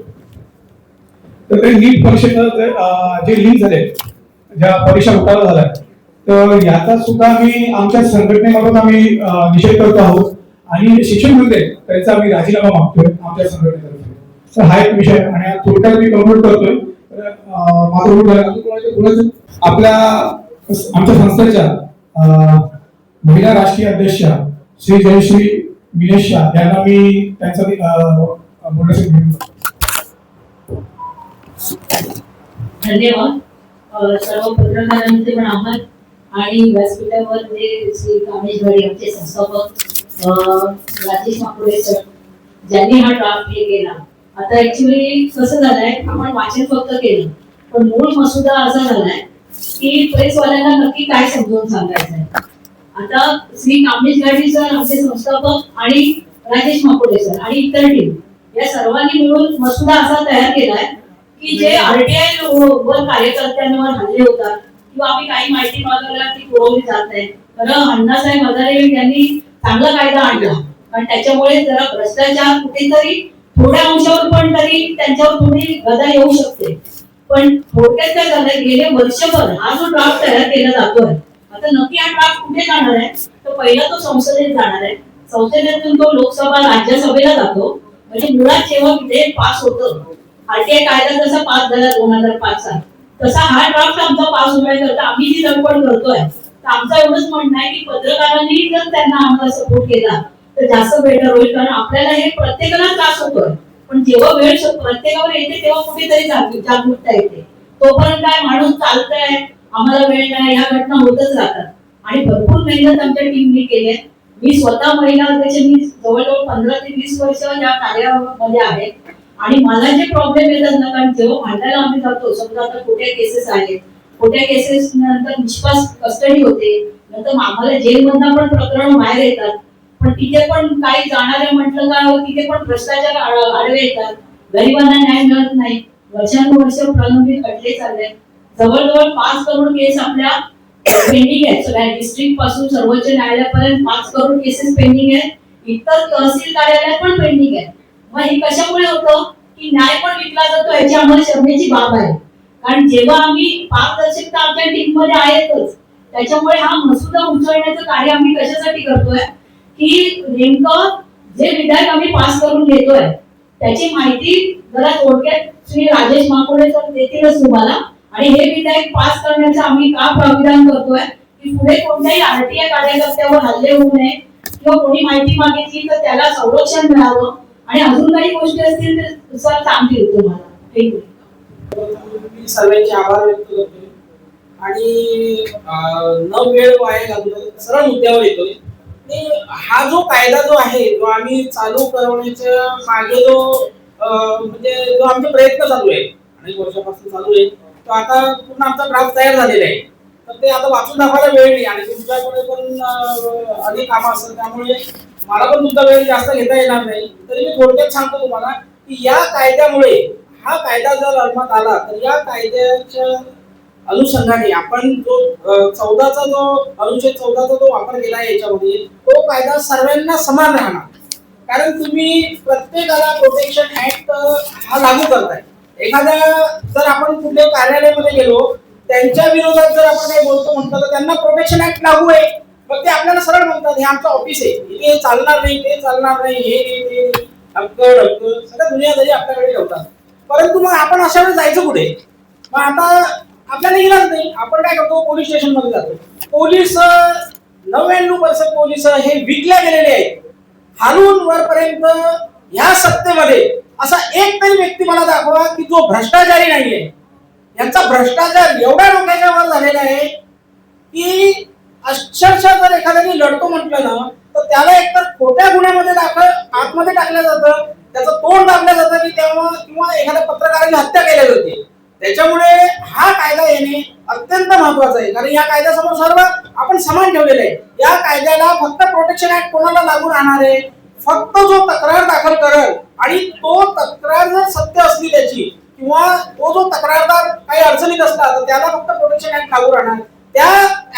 तर ते नीट परीक्षेचं जे लिंक झाले, ज्या परीक्षा घोटाळा झालाय, तर याचा सुद्धा आम्ही आमच्या संघटनेबाबत आम्ही निषेध करतो आहोत. आणि शिक्षण मंत्री त्याचा आम्ही राजीनामा मागतोय आमच्या संघटनेतर्फे. तर हा एक विषय आणि थोडक्यात मी कंक्लूड करतोय. आपल्या आमच्या संस्थेच्या महिला राष्ट्रीय अध्यक्षा श्री जयश्री मिनेश शाह यांना मी त्यांचा धन्यवाद. सर्व पत्रकारांचे पण आभार. आणि व्यासपीठावर जे श्री कामेश घरे आमचे संस्थापक राजेश माकुडे सर ज्यांनी हा ड्राफ्ट हे केला. आता ऍक्च्युली कसं झालंय, आपण वाचन फक्त केलं, पण मूळ मसुदा असा झालाय की प्रेसवाल्यांना नक्की काय समजून सांगायचंय. आता श्री कामेश घाटी सर आमचे संस्थापक आणि राजेश माकुडे सर आणि इतर टीम या सर्वांनी मिळून मसुदा असा तयार केलाय की जे आरटीआय वर कार्यकर्त्यांवर हल्ले होतात किंवा आम्ही काही माहिती मागवल्या ती पुरवली जात नाही. खरं अण्णासाहेब हजारे यांनी चांगला कायदा आणला, कारण त्याच्यामुळे जरा भ्रष्टाचार कुठेतरी थोड्या अंशावर पण तरी त्यांच्यावर थोडी गदा येऊ शकते. पण थोडक्यात काय झालंय, गेले वर्षभर हा जो ड्राफ्ट तयार केला जातोय, आता नक्की हा ड्राफ्ट कुठे जाणार आहे, तर पहिला तो संसदेत जाणार आहे. संसदेतून तो लोकसभा राज्यसभेला जातो. म्हणजे मुळात जेव्हा विधेयक पास होतं, आरटीआय कायदा कसा पास झाला 2005 साली, तसा हा ड्राफ्ट आमचा पास होण्याकरता आम्ही जी धडपड करतोय, तर आमचं एवढंच म्हणणं आहे की पत्रकारांनी जर त्यांना आम्हाला सपोर्ट केला तर जास्त बेटर होईल. कारण आपल्याला हे प्रत्येकाला त्रास होतोय, पण जेव्हा वेळ प्रत्येकावर येते तेव्हा कुठेतरी जागरूकता येते. तोपर्यंत काय माणूस चालतंय, आम्हाला वेळ नाही, ह्या घटना होतच राहतात. आणि भरपूर मेहनत आमच्या टीमनी केली आहे. मी स्वतः महिला अध्यक्ष, मी जवळजवळ 15 ते 20 वर्ष या कार्यामध्ये आहे. आणि मला जे प्रॉब्लेम येतात ना, कारण जेव्हा भांडायला आम्ही जातो, समजा आता खोट्या केसेस आहेत, खोट्या केसेस नंतर निष्पास कस्टडी होते, नंतर आम्हाला जेलमधनं पण प्रकरण बाहेर येतात, पण तिथे पण काही जाणारे म्हटलं का तिथे पण भ्रष्टाचार आडवे येतात, गरिबांना न्याय मिळत नाही. वर्षानुवर्ष प्रलंबित खटले चालले. जवळजवळ 5 करोड केस आपल्या पेंडिंग आहेत. सगळ्या डिस्ट्रिक्ट पासून सर्वोच्च न्यायालयापर्यंत 5 करोड केसेस पेंडिंग आहेत. इतर तहसील कार्यालयात पण पेंडिंग आहे. मग हे कशामुळे होतं की न्याय पण विकला जातो, याची आम्हाला शरमेची बाब आहे. कारण जेव्हा आम्ही पारदर्शकता आमच्या टीम मध्ये आहेतच, त्याच्यामुळे हा मसुदा उचलण्याचं कार्य आम्ही कशासाठी करतोय की नेमकं जे विधेयक आम्ही पास करून घेतोय त्याची माहिती जरा थोडक्यात श्री राजेश माकुडे सर देतीलच तुम्हाला. आणि हे विधेयक पास करण्याचं आम्ही का प्राविधान करतोय की पुढे कोणत्याही आरटीआय कार्यकर्त्यावर हल्ले होऊ नये किंवा कोणी माहिती मागितली तर त्याला संरक्षण मिळावं आणि अजून काही गोष्टी असतील तर सर सांगतील तुम्हाला. मी सर्वांचे आभार व्यक्त करतोय आणि न वेळ वाया घालून सरळ मुद्द्यावर येतोय. हा जो कायदा जो आहे जो आम्ही चालू करवण्याच्या मागे जो म्हणजे जो आमचे प्रयत्न चालू आहे अनेक वर्षापासून चालू आहे तो आता पूर्ण आमचा ड्राफ्ट तयार झालेला आहे. तर ते आता वाचून दाखवायला वेळ नाही आणि तुमच्याकडे पण अधिक कामं असतात त्यामुळे मला पण तुमचा वेळ जास्त घेता येणार नाही. तरी मी थोडक्यात सांगतो तुम्हाला की या कायद्यामुळे हा कायदा जर अंमलात आला तर या कायद्याच्या अनुषंगाने आपण जो 14चा जो अनुच्छेद 14चा जो वापर केला आहे याच्यामध्ये तो कायदा सर्वांना समान राहणार. कारण तुम्ही प्रत्येकाला प्रोटेक्शन ऍक्ट हा लागू करताय. एखाद्या जर आपण कुठल्या कार्यालयामध्ये गेलो त्यांच्या विरोधात जर आपण काही बोलतो म्हटलं तर त्यांना प्रोटेक्शन ऍक्ट लागू आहे. मग ते आपल्याला सरळ म्हणतात हे आमचं ऑफिस आहे, हे चालणार नाही, ते चालणार नाही, हे हक्क सगळ्या दुनियादारी आपल्याकडे ठेवतात. परंतु मग आपण अशा वेळेस जायचं कुठे? मग आता आपल्याला इलाज नाही. आपण काय करतो पोलीस स्टेशन मध्ये जातो. पोलीस 99% पोलीस हे विकल्या गेलेले आहेत. खालून वरपर्यंत ह्या सत्तेमध्ये असा एक तरी व्यक्ती मला दाखवा की जो भ्रष्टाचारी नाहीये. यांचा भ्रष्टाचार एवढ्या लोकांच्या वर झालेला आहे की अक्षरशः जर एखाद्याने लढतो म्हटलं ना तर त्याला एकतर खोट्या गुन्ह्यामध्ये आतमध्ये टाकलं जातं, त्याचं तोंड दाबलं जातं की तेव्हा किंवा एखाद्या पत्रकाराची हत्या केली जाते. त्याच्यामुळे हा कायदा येणे अत्यंत महत्वाचा आहे. कारण या कायद्यासमोर सर्व आपण समान ठेवलेले आहे. या कायद्याला फक्त प्रोटेक्शन ऍक्ट कोणाला लागू राहणार आहे? फक्त जो तक्रार दाखल करेल आणि तो तक्रार जर सत्य असली त्याची किंवा तो जो तक्रारदार काही अडचणीत असला तर त्याला फक्त प्रोटेक्शन ऍक्ट लागू राहणार. त्या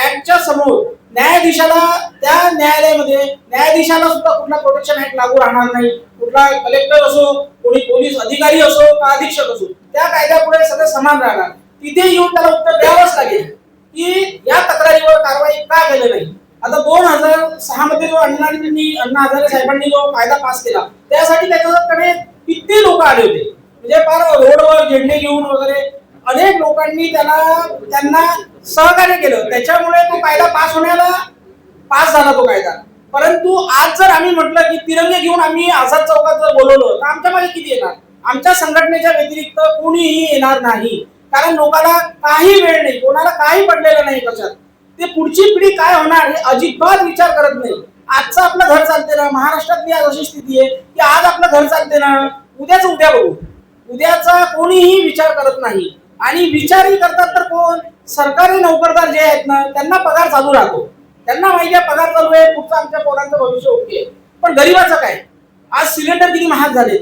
ऍक्टच्या समोर न्यायाधीशाला त्या न्यायाधीशाला सुद्धा कुठला प्रोटेक्शन ऍक्ट लागू राहणार नाही. कुठला कलेक्टर असो, कोणी पोलीस अधिकारी असो का अधीक्षक असो, त्या कायद्यापुढे सगळे समान राहणार. तिथे येऊन त्याला उत्तर द्यावंच लागेल की या तक्रारीवर कारवाई का केली नाही. आता 2006 मध्ये जो अण्णा हजारे साहेबांनी जो कायदा पास केला त्यासाठी त्याच्याकडे किती लोक आले होते. म्हणजे फार रोडवर झेंडे घेऊन वगैरे अनेक लोकांनी त्यांना सहकार्य केलं. त्याच्यामुळे तो कायदा पास झाला तो कायदा. परंतु आज जर आम्ही म्हटलं की तिरंगे घेऊन आम्ही आझाद चौकात जर बोलवलं तर आमच्या मागे किती येणार? आमच्या संघटनेच्या व्यतिरिक्त कोणीही येणार नाही. कारण लोकांना काही वेळ नाही, कोणाला काही पडलेलं नाही कशात. ते पुढची पिढी काय होणार हे अजिबात विचार करत नाही. आजचं आपलं घर चालते ना, महाराष्ट्रातली आज अशी स्थिती आहे की आज आपलं घर चालते ना, उद्याच उद्या बघू. उद्याचा कोणीही विचार करत नाही. आणि विचारही करतात तर कोण? सरकारी नोकरदार जे आहेत ना त्यांना पगार चालू राहतो. त्यांना माहिती आहे पगार चालू आहे, पुढचं आमच्या पोरांचं भविष्य ओके. पण गरीबाचं काय? आज सिलेंडर किती महाग झाले,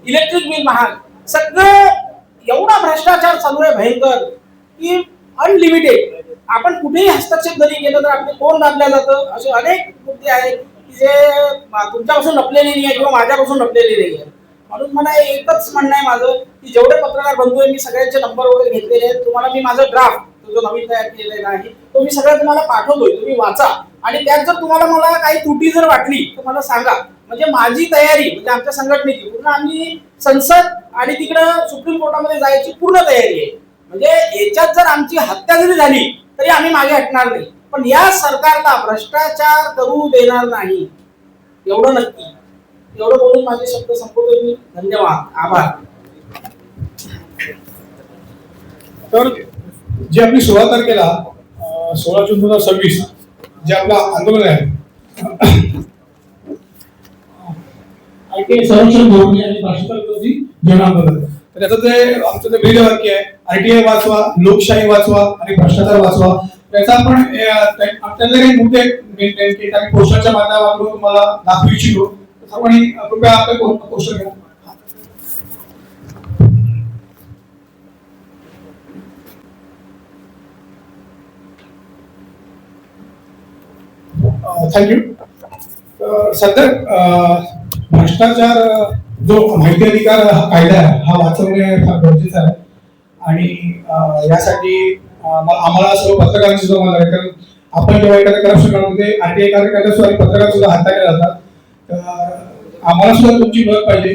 इलेक्ट्रिक बिल महाग, सगळं एवढा भ्रष्टाचार चालू आहे भयंकर की अनलिमिटेड. आपण कुठेही हस्तक्षेप जरी केलं तर आपले कोण दाबल्या जातं. असे अनेक मुद्दे आहेत की जे तुमच्यापासून लपलेले नाही आहे किंवा माझ्यापासून लपलेले नाही आहे. म्हणून मला एकच म्हणणं आहे माझं की जेवढे पत्रकार बंधू आहे मी सगळ्यांचे नंबर वगैरे घेतलेले आहेत. तुम्हाला मी माझं ड्राफ्ट जो नवीन तयार केलेला आहे तो मी सगळं तुम्हाला पाठवतोय, तुम्ही वाचा. आणि त्यात जर तुम्हाला मला काही त्रुटी जर वाटली तर मला सांगा. म्हणजे माझी तयारी म्हणजे आमच्या संघटनेची पूर्ण आम्ही संसद आणि तिकडं सुप्रीम कोर्टामध्ये जायची पूर्ण तयारी आहे. म्हणजे याच्यात जर आमची हत्या जरी झाली तरी आम्ही मागे हटणार नाही. पण या सरकारला भ्रष्टाचार करू देणार नाही एवढं नक्की. एवढं बोलून माझे शब्द संपवतो मी. धन्यवाद, आभार. तर जी आपली 16 तारखेला 16 जून 2026 जे आपलं आंदोलन आहे आरटीआय संरक्षण धोरणे आणि भाषिक जन आंदोलन, तर त्याचं ते आमचं ते ब्रीदवाक्य आहे आरटीआय वाचवा, लोकशाही वाचवा आणि भ्रष्टाचार वाचवा. त्याचा आपण अत्यंत काही मुद्दे आम्ही पोस्टरच्या माध्यमातून तुम्हाला दाखवू इच्छितो. सर्वांनी कृपया आपले पोस्टर घ्या. थँक्यू. सध्या भ्रष्टाचार जो माहिती अधिकार हा कायदा आहे हा वाचवणे फार गरजेचं आहे. आणि यासाठी आम्हाला सर्व पत्रकारांची सुद्धा मला कारण आपण जेव्हा एखाद्या करप्शन काढून आरटीआय कार्यकर्ते सुद्धा पत्रकार सुद्धा हाताळले जातात. तर आम्हाला सुद्धा तुमची मदत पाहिजे.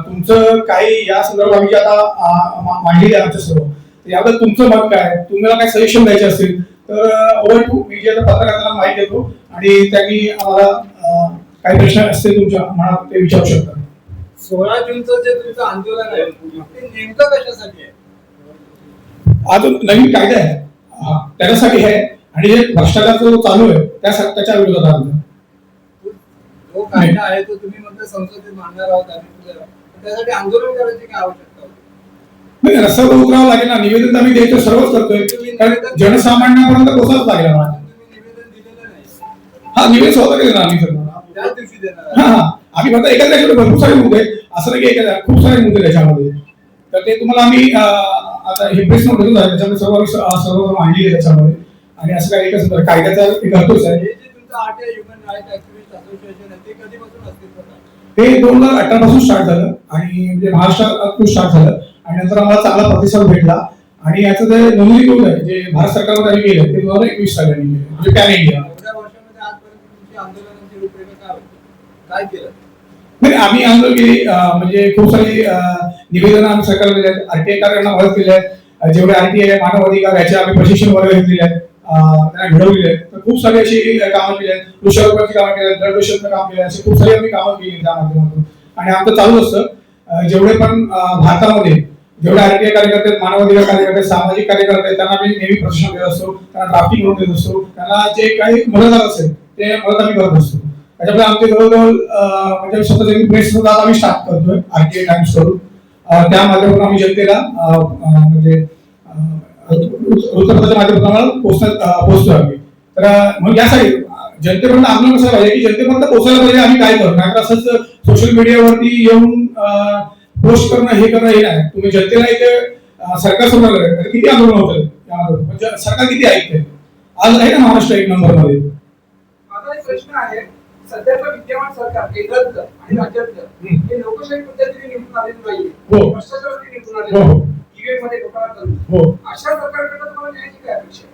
तुमचं काही या संदर्भात आता मांडलेली आहे आमच्या सर्व याबद्दल तुमचं मत काय, तुम्हाला काय सजेशन द्यायचे असेल तर ओव्हर टू मी जे पत्रकारांना माहिती देतो आणि त्यांनी आम्हाला काही प्रश्न असतील तुमच्या मनात ते विचारू शकतात. 16 जूनचं जे तुमचं आंदोलन आहे ते नेमकं कशासाठी आहे? अजून नवीन कायदा आहे त्याच्यासाठी आहे आणि जे भ्रष्टाचार जो चालू आहे त्याच्या विरोधात आहे. जो कायदा आहे तो तुम्ही म्हटलं संसदेत मांडणार आहोत आम्ही, त्यासाठी आंदोलन करायची काय आवश्यकता होती? नाही रस्त्यावर उतरावं लागेल ना, निवेदन आम्ही द्यायचं सर्वच करतोय कारण जनसामान्यांपर्यंत पोहोचायला लागेल आम्हाला. तुम्ही निवेदन दिलेलं नाही, हा निवेदन स्वतः देणार आम्ही सर. त्याच दिवशी देणार हा आम्ही फक्त एकाच त्याच्यामध्ये भरपूर सारे मुद्दे आहेत, असं नाही की खूप सारे मुद्दे त्याच्यामध्ये, तर ते तुम्हाला आम्ही आता हे प्रेस नोट देतो त्याच्यामध्ये सर्व मांडली आहे त्याच्यामध्ये आणि असं काही एकच कायद्याचा करतोच आहे. हे जे तुमचं RTI human right activist association आहे ते कधीपासून अस्तित्वात आहे? ते 2018 पासून स्टार्ट झालं आणि म्हणजे महाराष्ट्रातून स्टार्ट झालं आणि नंतर आम्हाला चांगला प्रतिसाद भेटला आणि याचं जे नोंदणीकृत आहे जे भारत सरकारमध्ये आम्ही केलं ते 2021 साली आम्ही केलं म्हणजे पॅन इंडिया. एवढ्या वर्षामध्ये आजपर्यंत तुमची आंदोलनाची रूपरेखा काय होती? काय केलं? नाही आम्ही आंदोलन केली म्हणजे खूप सारी निवेदन आम्ही सरकारला दिले आहेत, आरटीआय कार्यालयांना मदत केली आहे, जेवढे आरटीआय मानव अधिकार याचे आम्ही प्रशिक्षण वर्ग घेतलेले आहेत, त्यांना घडवलेले आहेत, तर खूप सारी अशी कामं केली आहेत, वृक्षारोपणाची कामं केली आहेत, ब्लड डोनेशनचं काम केलं आहे, अशी खूप सारी आम्ही कामं केली त्या माध्यमातून आणि आमचं चालू असतं जेवढे पण भारतामध्ये जेवढे आरटीआय कार्यकर्ते आहेत, मानवाधिकार कार्यकर्ते आहेत, सामाजिक कार्यकर्ते आहेत त्यांना आम्ही नेहमी प्रशिक्षण देत असतो, त्यांना ड्राफ्टिंग करून देत असतो, त्यांना जे काही मदत असेल ते मदत आम्ही करत असतो. त्याच्यामुळे आमचे जवळजवळ म्हणजे स्वतःची प्रेस सुद्धा आम्ही स्टार्ट करतोय आरटीआय टाइम्स करून, त्या माध्यमातून आम्ही जनतेला म्हणजे वृत्तपत्राच्या माध्यमातून आम्हाला पोहोचतोय आम्ही. तर मग यासाठी जनतेपर्यंत आंदोलन कसं पाहिजे की जनतेपर्यंत पोहोचायला पाहिजे आम्ही काय करू, नाहीतर असंच सोशल मीडियावरती येऊन पोस्ट करणं हे करणं हे नाही. तुम्ही जनतेला इथे सरकार समोर किती आंदोलन होतं म्हणजे सरकार किती ऐकते आज आहे ना महाराष्ट्र 1 नंबर मध्ये. माझा एक प्रश्न आहे, सध्याचं विद्यमान सरकार केंद्रातलं आणि राज्यातलं हे लोकशाही पद्धतीने निवडून आलेलं नाहीये, हो. भ्रष्टाचाराने निवडून हो, आलेलं हो. ईव्हीएम मध्ये घोटाळा करून, हो. अशा सरकारकडे तुम्हाला न्यायाची काय अपेक्षा आहे?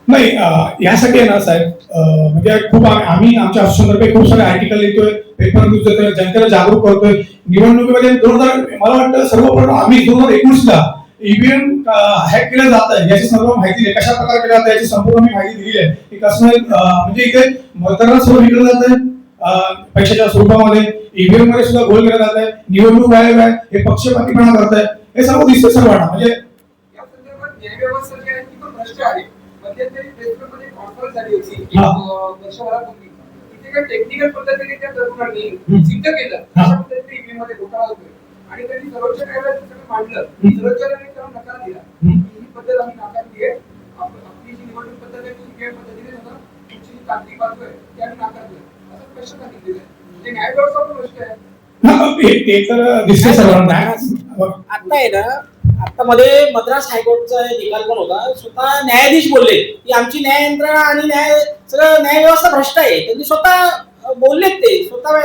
नाही यासाठी आहे ना साहेब म्हणजे खूप आम्ही आमच्या असोसिएशनतर्फे खूप सारे आर्टिकल लिहितोय, पेपर न्यूज देतोय, जनतेला जागरूक करतोय. निवडणुकीमध्ये 2000 मला वाटतं सर्वप्रथम आम्ही 2019 ला ईव्हीएम हॅक केलं जात आहे याची सर्व माहिती आहे, कशा प्रकारे केलं जातं याची संपूर्ण मी माहिती दिली आहे की कसं म्हणजे इथे मतदारांना सर्व विकलं जात आहे पैशाच्या स्वरूपामध्ये, ईव्हीएम मध्ये सुद्धा गोल केला जात आहे, निवडणूक आयोग आहे हे पक्षपातीपणा करत आहे, हे सर्व दिसतं सर्वांना. म्हणजे या संदर्भात न्यायव्यवस्था जी आहे ती पण भ्रष्ट आहे. मध्यंतरी फेसबुकमध्ये कॉन्फरन्स झाली होती वर्षभरापूर्वी, तिथे काही टेक्निकल पद्धतीने त्या तरुणांनी सिद्ध केलं अशा पद्धतीने ईव्हीएम मध्ये घोटाळा होतोय आणि त्यांनी सर्वोच्च न्यायालयात सगळं मांडलं, सर्वोच्च न्यायालयाने त्याला नकार दिला ही पद्धत आम्ही नाकारली आहे, आपली जी निवडणूक पद्धत आहे ती ईव्हीएम पद्धतीने होतं, तुमची जी तांत्रिक बाजू आहे ती आम्ही नाकारली असं स्पष्ट सांगितलेलं आहे. म्हणजे न्यायव्यवस्था पण भ्रष्ट आहे. ते तर दिसते सर्वांना. आता आहे ना, आता मध्ये मद्रास हायकोर्टचा निकाल पण होता, स्वतः न्यायाधीश बोलले की आमची न्याय यंत्रणा आणि सगळं न्यायव्यवस्था भ्रष्ट आहे. त्यांनी स्वतः बोललेत, ते स्वतः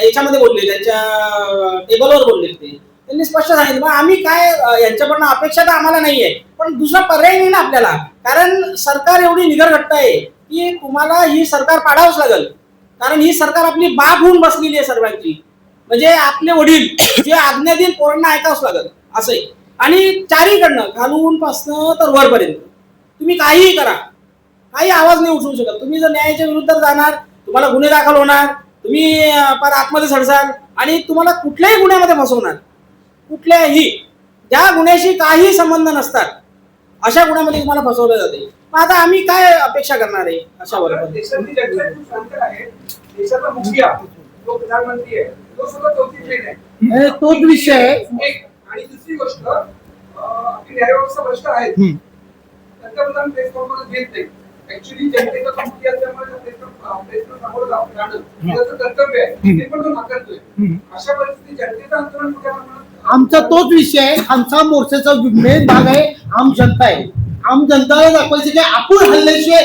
याच्यामध्ये बोलले, त्यांच्या टेबलवर बोललेत ते. त्यांनी स्पष्ट सांगितलं मग आम्ही काय यांच्याकडनं अपेक्षा तर आम्हाला नाहीये, पण दुसरा पर्याय नाही ना आपल्याला, कारण सरकार एवढी निगरघट्ट आहे की तुम्हाला ही सरकार पाडावंच लागेल, कारण ही सरकार आपली बाप होऊन बसलेली आहे सर्वांची. म्हणजे आपले वडील जे आज्ञा देईल पोरांना ऐकावंच लागेल असं आहे. आणि चारीकडनं खालून पासनं तर वरपर्यंत तुम्ही काहीही करा, काही आवाज नाही उठवू शकत. तुम्ही जर न्यायाच्या विरुद्ध जाणार तुम्हाला गुन्हे दाखल होणार, तुम्ही पर आतमध्ये सडसाल आणि तुम्हाला कुठल्याही गुन्ह्यामध्ये फसवणार, कुठल्याही ज्या गुन्ह्याशी काही संबंध नसतात अशा गुन्ह्यामध्ये तुम्हाला फसवलं जाते. मग आता आम्ही काय अपेक्षा करणार आहे अशा बरोबर. देशातली जनता खूप शांत आहे, देशाचा मुखिया जो प्रधानमंत्री आहे तो सुद्धा चौथीत आहे, तोच विषय आहे. आणि दुसरी गोष्ट आपली न्यायव्यवस्था भ्रष्ट आहे, पंतप्रधान प्रेस कॉन्फरन्स घेत नाही. ऍक्च्युली जनतेचा तो मुखिया असल्यामुळे प्रेसला सामोरं जाणं त्याचं कर्तव्य आहे, ते पण तो नाकारतोय. अशा परिस्थितीत जनतेचं आंदोलन कुठे होणार? आमचा तोच विषय आहे. आमचा मोर्चाचा मेन भाग आहे आम जनता आहे. आम जनताला दाखवायचं की आपण हल्ल्याशिवाय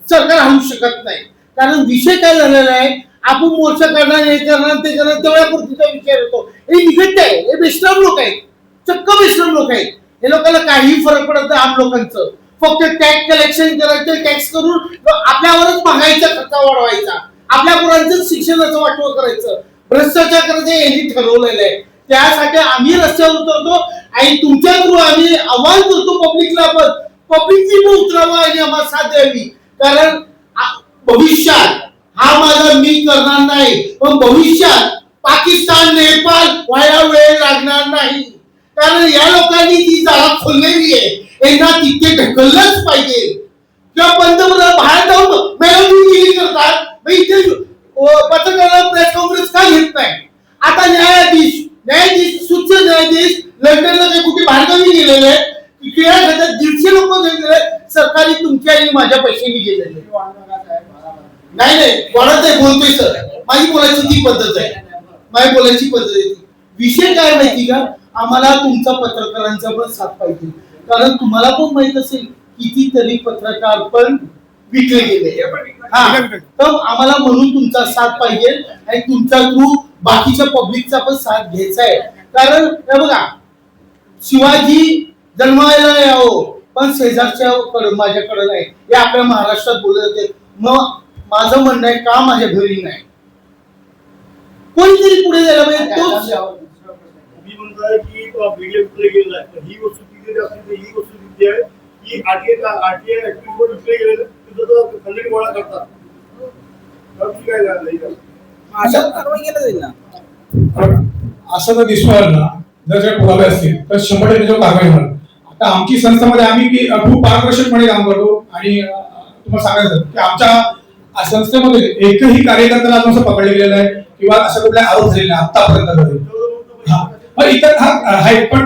सरकार हलू शकत नाही, कारण विषय काय झालेला आहे, आपण मोर्चा करणार हे करणार ते करणार तेवढ्यापुरतीचा विचार होतो. हे निगट्ट आहे, हे बेश्रम लोक आहेत, चक्क बेश्रम लोक आहेत. हे लोकांना काही फरक पडत नाही. आम लोकांचं फक्त टॅक्स कलेक्शन करायचं, टॅक्स करून आपल्यावरच महागाईचा खर्च वाढवायचा, आपल्या मुलांचं शिक्षणाचं वाटव करायचं, भ्रष्टाचार करायचं यांनी ठरवलेलं आहे. त्यासाठी आम्ही रस्त्यावर उतरतो आणि तुमच्या थ्रू आम्ही आवाहन करतो पब्लिकला, पण पब्लिकची पण उतरावं आणि आम्हाला साथ द्यावी. कारण भविष्यात हा माझा मी करणार नाही, पण भविष्यात पाकिस्तान नेपाळ व्हायला वेळ लागणार नाही. कारण या लोकांनी जी जागा खोललेली आहे यांना तिथे ढकललंच पाहिजे. किंवा पंतप्रधान बाहेर जाऊन मेळवणुकी करतात, मग इथे पत्रकारांना प्रेस कॉन्फरन्स का घेत नाही? आता न्यायाधीश सुच्च न्यायाधीश लंडनला काही कुठे बाहेरगावी गेलेले आहेत, क्रीडा खात्यात 150 लोक गेलेले, सरकारी तुमच्या आणि माझ्या पैशांनी गेलेले. नाही वाढत आहे, बोलतोय सर. माझी बोलायची ती पद्धत आहे, माझी बोलायची पद्धत आहे. विषय काय माहिती का, आम्हाला तुमचा पत्रकारांचा पण साथ पाहिजे. कारण तुम्हाला पण माहित असेल कितीतरी पत्रकार पण विकले गेले. हा, तर आम्हाला म्हणून तुमचा साथ पाहिजे आणि तुमच्या थ्रू बाकीच्या पब्लिकचा पण साथ घ्यायचा आहे. कारण हे बघा, शिवाजी जन्मायला यावं पण शेजारच्या माझ्याकडे नाही, हे आपल्या महाराष्ट्रात बोलले जाते. मग माझं म्हणणं आहे, का माझ्या घरी नाही? कोणीतरी पुढे जायला पाहिजे. तोच मी म्हणतोय की मीडिया विकले गेलेला आहे, ही वस्तुस्थिती असली ही वस्तुस्थिती आहे की आरटीआय ऍक्टिव्ह विकले गेलेले तुझं खंडणी गोळा करतात. काय झालं अशा कारवाई केलं जाईल ना. असं जर दिसून आलं ना, जर पुरावे असतील तर 100% जो कारवाई होणार. आता आमची संस्थेमध्ये आम्ही की खूप पारदर्शकपणे काम करतो आणि तुम्हाला सांगायचं की आमच्या संस्थेमध्ये एकही कार्यकर्त्याला अजून असं पकडले गेलेलं आहे किंवा अशा कुठले आरोप झालेले नाही आतापर्यंत. इतर आहे पण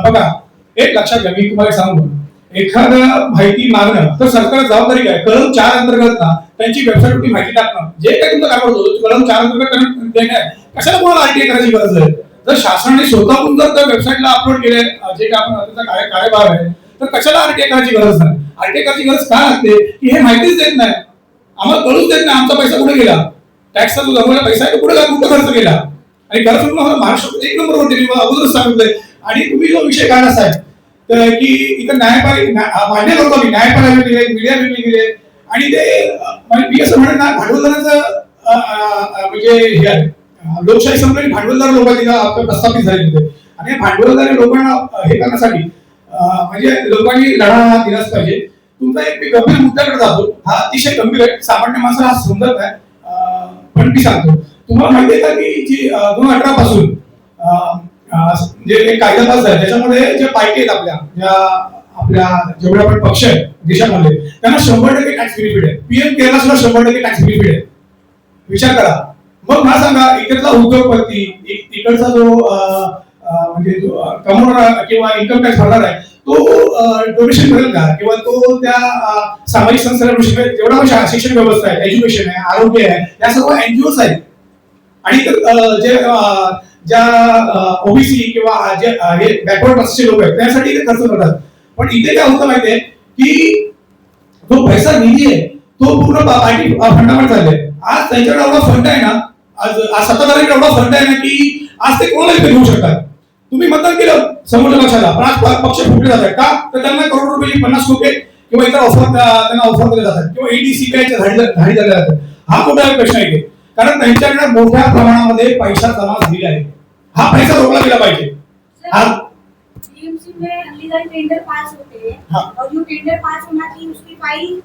बघा, एक लक्षात घ्या, मी तुम्हाला सांगू, एखादं माहिती मागणं तर सरकार जबाबदारी काय, कलम 4 अंतर्गत ना त्यांची वेबसाईटवरती माहिती टाकणं, जे काही तुमचं काम करतो कलम 4 अंतर्गत देणं, कशाला तुम्हाला आरटीआय करायची गरज आहे? जर शासनाने स्वतःहून जर त्या वेबसाईटला अपलोड केले जे काय आपण कार्यभाग आहे, तर कशाला आरटीआय करायची गरज नाही? आरटीआय करायची गरज का लागते की हे माहितीच देत नाही, आम्हाला कळूच देत नाही आमचा पैसा कुठे गेला, टॅक्सचा जो जमवलेला पैसा आहे तो कुठे खर्च केला. आणि खरं सांगू महाराष्ट्रात 1 नंबरवरती अगोदरच सांगितलंय. आणि तुम्ही जो विषय काढला आहे की इथं न्यायपालिका मान्य करतो की न्यायपालिका गेले, मीडिया गेले आणि ते मी असं म्हणत ना, भांडवलदारांचं म्हणजे हे आहे, लोकशाही संपली, भांडवलदार लोक तिथं प्रस्थापित झाले होते. आणि भांडवलदारी लोकांना हे करण्यासाठी म्हणजे लोकांनी लढा दिलाच पाहिजे. तुमचा एक गंभीर मुद्द्याकडे जातो, हा अतिशय गंभीर आहे, सामान्य माणसाला हा समजत नाही, पण मी सांगतो. तुम्हाला माहिती आहे का की जी 2018 पासून जे कायदा पास आहे त्याच्यामध्ये जे पार्टी आहेत आपल्या जेवढे आपण पक्ष आहेत देशामध्ये, त्यांना 100% टॅक्स बेनिफिट आहे. पीएम केरला सुद्धा 100% टॅक्स बेनिफिट आहे. विचार करा. मग मला सांगा, इकडचा उद्योगपती, इकडचा जो म्हणजे कमवणारा किंवा इन्कम टॅक्स भरणार आहे तो डोनेशन करेल का, किंवा तो त्या सामाजिक संस्थेला डोनेशन करेल? जेवढा शिक्षण व्यवस्था आहे, एज्युकेशन आहे, आरोग्य आहे, या सर्व एनजीओज आहेत. आणि जे ज्या ओबीसी किंवा जे बॅकवर्ड क्लासचे लोक आहेत त्यासाठी ते खर्च करतात. पण इथे काय होतं माहितीये की तो पैसा निधी आहे तो पूर्ण पार्टी फंडामेंट झाले. आज त्यांच्याकडे एवढा फंड आहे ना, आज सत्ताधाऱ्यांकडे एवढा फंड आहे ना की आज ते कोणाला इथे घेऊ शकतात. तुम्ही मतदान केलं समोरच्या पक्षाला, पण आज पक्ष फुटले जातात का, तर त्यांना करोड रुपये 50 कोटी किंवा इतर ऑफर त्यांना ऑफर दिले जातात किंवा ईडीसीपीआयच्या धाडी झाले जातात. हा मोठा प्रश्न आहे, कारण त्यांच्याकडे मोठ्या प्रमाणामध्ये पैसा जमा झालेला आहे. हा पैसा रोखला गेला पाहिजे. बीएमसी में अलीगढ़ टेंडर पास होते हैं और जो टेंडर पास होना चाहिए उसकी फाइल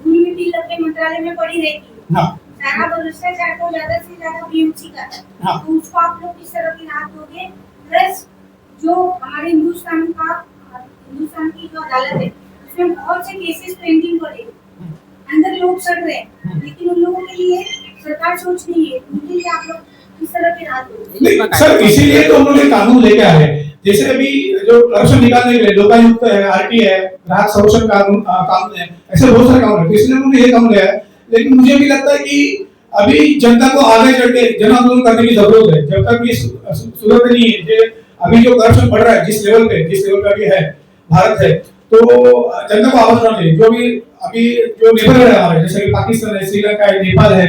धूल मिट्टी लग के मंत्रालय में पड़ी रहती है. सारा भ्रष्टाचार तो ज्यादा से ज्यादा बीएमसी का है. तो उसको आप लोग किस तरह की राहत दोगे? प्लस जो हमारे हिंदुस्तान की जो अदालत है उसमें बहुत से केसेस पेंडिंग पड़े, अंदर लोग सड़ रहे हैं, लेकिन उन लोगों के लिए सरकार सोच नहीं है. उनके लिए आप लोग किस तरह की राहत दोगे? सर इसीलिए तो उन्होंने कानून लेके आए. जैसे अभी जो करप्शन निकालने के लिए लोकायुक्त है, आरटीआई है, ग्राहक संरक्षण कानून है, ऐसे बहुत सारे कानून है, इसलिए उन्होंने ये कानून लिया है. लेकिन मुझे भी लगता है कि अभी जनता को आगे चढ़ के जन आंदोलन करने की जरूरत है. जब तक ये सुधरते नहीं है, अभी जो करप्शन बढ़ रहा है जिस लेवल पे अभी है भारत है, तो जनता को आवाज उठाना चाहिए. जो भी अभी जो नेबर है हमारे, जैसे कि पाकिस्तान है, श्रीलंका है, नेपाल है,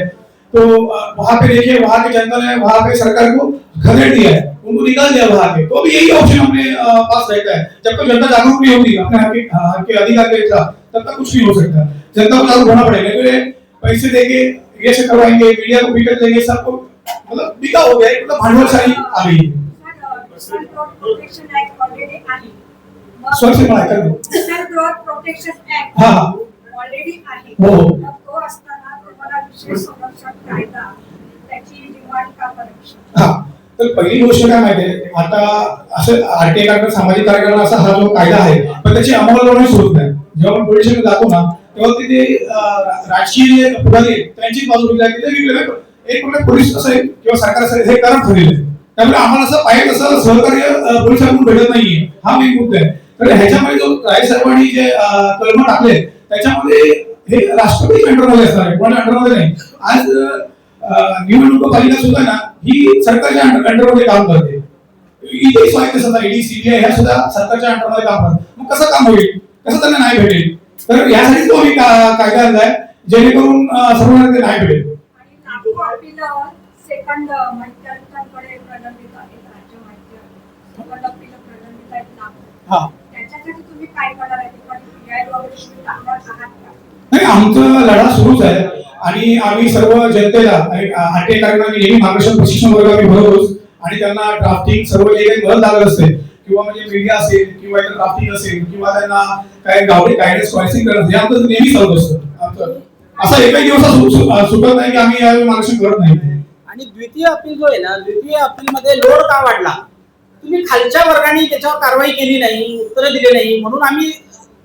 तो वहां पे देखिए वहां के जनता ने वहां पे सरकार को खदेड़ दिया है, उनको निकाल दिया वहां के. तो अभी यही ऑप्शन अपने पास रहता है. जब तक जनता जागरूक नहीं होगी अपने हक के अधिकार के खिलाफ, तब तक कुछ नहीं हो सकता. जनता को जागरूक होना पड़ेगा. तो ये पैसे देके ये से करवाएंगे, मीडिया को बिकट देंगे, सबको मतलब बिका हो गया, मतलब भांडवलशाही आ गई. सन ग्रोथ प्रोटेक्शन ऍक्ट ऑलरेडी आहे. स्वच्छ मला ऐकायला दे. सन ग्रोथ प्रोटेक्शन ऍक्ट हा. ऑलरेडी आहे. हो. मग तो असताना तुम्हाला विशेष संरक्षण कायदा त्याची डिमांड का करायची? हा, तर पहिली गोष्ट काय माहितीये, आता असं आरटीआय कार्यक्रम सामाजिक कार्यक्रम असा हा जो कायदा आहे, पण त्याची अंमलबजावणी होत नाही. जेव्हा आपण पोलीस स्टेशनला जातो ना, तेव्हा तिथे राजकीय पुढारी आहेत, त्यांची बाजू घेतली जाते. तिथे वेगवेगळ्या एक प्रकारे पोलीस असेल किंवा सरकार असेल हे करत ठरलेलं आहे. त्यामुळे आम्हाला असं पाहिजे तसं सहकार्य पोलिसांकडून भेटत नाहीये, हा मेन मुद्दा आहे. तर ह्याच्यामध्ये जो राय साहेबांनी जे कलम टाकले त्याच्यामध्ये हे राष्ट्रपती अंडरमध्ये असणार आहे, पण अंडरमध्ये नाही. आज निवडणूक पालिका सुद्धा ना ही सरकारच्या अंडरमध्ये काम करते. इथे स्वायत्त संस्था ईडी सीबीआय ह्या सुद्धा सरकारच्या अंडरमध्ये काम करतात. मग कसं काम होईल, कसं त्यांना नाही भेटेल? तर यासाठी तो आम्ही कायदा आणलाय जेणेकरून सर्वांना ते नाही भेटेल. आणि नागपूर अपील सेकंड माहिती प्रलंबित आहेत, राज्य माहिती सेकंड अपील प्रलंबित आहेत नागपूर. हा, त्याच्यासाठी तुम्ही काय करणार आहे? PIL वगैरे तुम्ही टाकणार आहात का? नाही, आमचा लढा सुरूच आहे आणि आम्ही सर्व जनतेला आरटीआय कार्यक्रमाने नेहमी मार्गदर्शन प्रशिक्षण वर्ग आम्ही भरवतोच आणि त्यांना ड्राफ्टिंग सर्व जे काही मदत लागत असते किंवा म्हणजे मीडिया असेल किंवा ड्राफ्टिंग असेल किंवा त्यांना काय गावठी गायडन्स कॉन्सिंग करणं हे आमचं नेहमी चालत असतं. आमचं असा एकही दिवस सुटत नाही की आम्ही यावेळी मार्गदर्शन करत नाही. आणि द्वितीय अपील जो आहे ना, द्वितीय अपील मध्ये लोड का वाढला? तुम्ही खालच्या वर्गाने त्याच्यावर कारवाई केली नाही, उत्तरं दिले नाही, म्हणून आम्ही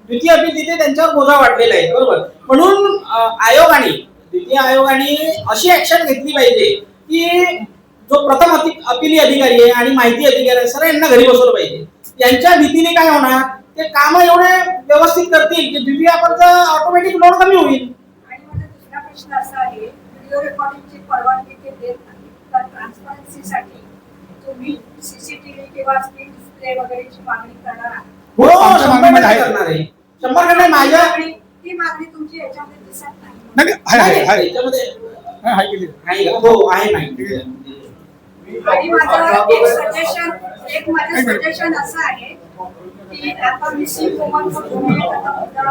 द्वितीय अपील तिथे त्यांच्यावर बोजा वाढलेला आहे. बरोबर. म्हणून आयोगाने, द्वितीय आयोगाने अशी ऍक्शन घेतली पाहिजे की जो प्रथम अपीली अधिकारी आहे आणि माहिती अधिकारी आहे, सर यांना घरी बसवलं पाहिजे. यांच्या भीतीने काय होणार, ते काम एवढे व्यवस्थित करतील की द्वितीय अपीलचा ऑटोमॅटिक लोड कमी होईल. आणि माझा दुसरा प्रश्न असा आहे, व्हिडिओ रेकॉर्डिंगची परवानगी ते देत नाही, तर ट्रान्सपरन्सीसाठी तुम्ही सीसीटीव्ही किंवा स्क्रीन डिस्प्ले वगैरेची मागणी करणार आहात? हो, आमच्या 100% मागणीमध्ये आहे. करणार आहे. 100% माझ्या ती मागणी तुमची याच्यामध्ये दिसत नाही. नाही, आहे. याच्यामध्ये आहे केली. आहे का? हो, आहे नाही. आणि माझं माझं सजेशन असं आहे की आता मिसिंग वुमन तर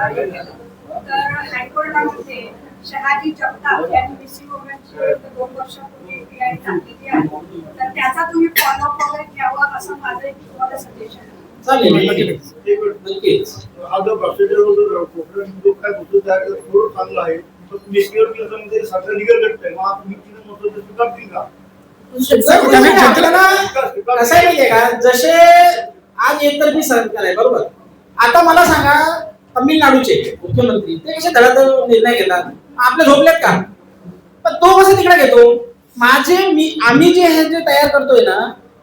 हायकोर्टामध्ये शहाजी जगताप यांनी मिसिंग वुमनची 2 वर्षापूर्वी PI टाकलेली आहे. तर त्याचा तुम्ही फॉलोअप वगैरे घ्यावा असं माझं एक तुम्हाला सजेशन आहे. चालेल, नक्कीच. हा जो प्रोसिजर कोकण जो काय होतो त्या थोडं चांगलं आहे, पण तुम्ही एकीवर केलं म्हणजे सरकार लिगल करत मग तुम्ही तिने मत स्वीकारतील का? कसं आहे माहितीये का, जसे आज एकतर्फी सरकार आहे, बरोबर. आता मला सांगा, तमिळनाडूचे मुख्यमंत्री ते कसे धडाधड निर्णय घेतात, आपले झोपलेत का? पण तो कसं तिकडे घेतो? आम्ही जे तयार करतोय ना,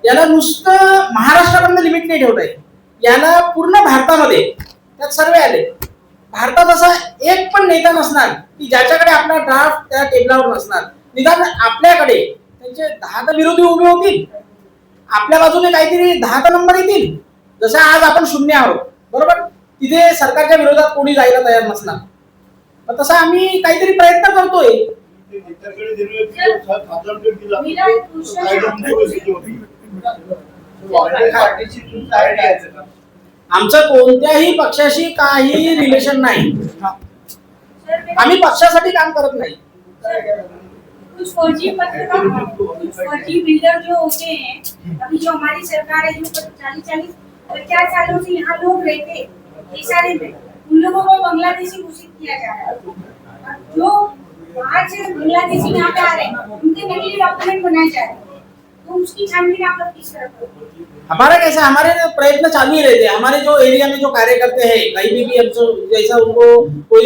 याला नुसतं महाराष्ट्रापर्यंत लिमिट नाही ठेवता येत. याला पूर्ण भारतामध्ये त्यात सर्वे आले. भारतात असा एक पण नेता नसणार की ज्याच्याकडे आपला ड्राफ्ट त्या टेबलावर नसणार. निदान आपल्याकडे त्यांचे 10 विरोधी उभे होतील, आपल्या बाजूने काहीतरी 10 नंबर येतील. जसं आज आपण 0 आहोत, बरोबर. तिथे सरकारच्या विरोधात कोणी जायला तयार नसणार. पण तसं आम्ही काहीतरी प्रयत्न करतोय. आमचं कोणत्याही पक्षाशी काही रिलेशन नाही. आम्ही पक्षासाठी काम करत नाही. कुछ फर्जी बिल्डर जो होते हैं, अभी जो हमारी सरकार है, जो 40-50 सालों से यहाँ लोग रहते इशारे में, उन लोगों को बांग्लादेशी घोषित किया जा रहा है. जो बाहर से बांग्लादेशी यहाँ पे आ रहे हैं, उनके नकली डॉक्यूमेंट बनाए जा रहे हैं, तो उसकी छानबीन आप लोग किस तरह करोगे? हमारा कैसा, हमारे प्रयत्न चालू ही रहते हैं. हमारे जो एरिया में जो कार्यकर्ते हैं, कहीं भी हमसे जैसा उनको कोई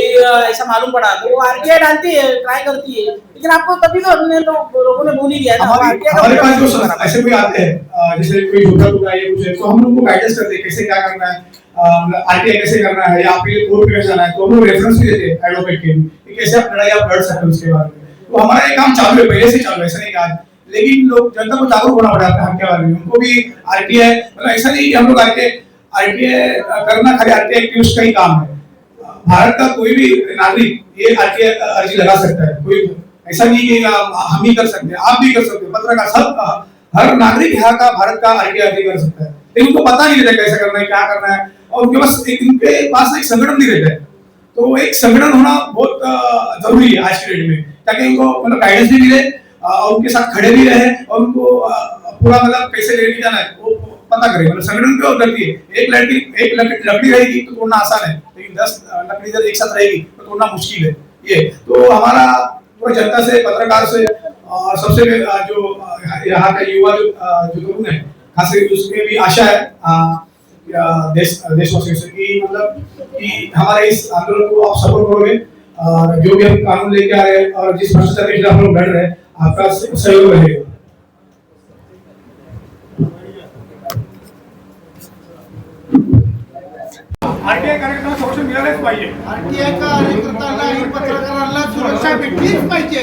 ऐसा मालूम पड़ा तो वो आरटीआई डालती है, ट्राई करती है. लेकिन आपको तभी तो अपने लोगों ने बोल ही दिया ना, हमारे पास जो ऐसे कोई आते हैं जैसे कोई झूठा टूटा है कुछ है, तो हम लोग को गाइडेंस करते हैं कैसे क्या करना है, आरटीआई कैसे करना है, या आपके कोर्ट में जाना है, तो हम लोग रेफरेंस भी देते हैं एडवोकेट के कि कैसे आप लड़ाई आप लड़ सकते हो उसके बारे में. तो हमारा ये काम चालू है, पहले से चालू है, ऐसा नहीं कहा. लेकिन लोग जनता को जागरूक होना पड़ता है हमके बारे में. उनको भी आरटीआई, मतलब ऐसा नहीं कि हम लोग आरटीआई करना खाली आरटीआई एक्टिविस्ट का ही काम है. भारत का कोई भी नागरिक ये आरटीआई अर्जी लगा सकता है. कोई ऐसा नहीं कि हम ही कर सकते हैं, आप भी कर सकते हैं, पत्रकार सब, हर नागरिक यहाँ का भारत का आरटीआई अर्जी कर सकता है. लेकिन उनको पता नहीं रहता कैसे करना है, क्या करना है, और उनके पास एक संगठन नहीं रहता है. तो एक संगठन होना बहुत जरूरी है आज के डेट में, ताकि उनको मतलब गाइडेंस भी मिले और उनके साथ खड़े भी रहे और उनको पूरा मतलब कैसे लेके जाना है वो पता करें, मतलब संगठन क्यों करती है। एक लकड़ी रहेगी तो तोड़ना आसान है, लेकिन 10 लकड़ी जब एक साथ रहेगी तो तोड़ना मुश्किल है। ये तो हमारा पूरी जनता से, पत्रकार से और सबसे जो यहाँ का युवा जो लोग हैं, खास करके उसमें भी आशा है देशवासियों से कि मतलब कि हमारे इस आंदोलन को आप सपोर्ट करोगे, और जो भी हम कानून लेके आ रहे हैं और जिस भ्रष्टाचार के खिलाफ हम लोग लड़ रहे हैं, आपका सहयोग रहेगा। आरटीआय कार्यकर्त्यांना संरक्षण मिळालेच पाहिजे। आरटीआय कार्यकर्त्यांना आणि पत्रकारांना सुरक्षा भेटलीच पाहिजे।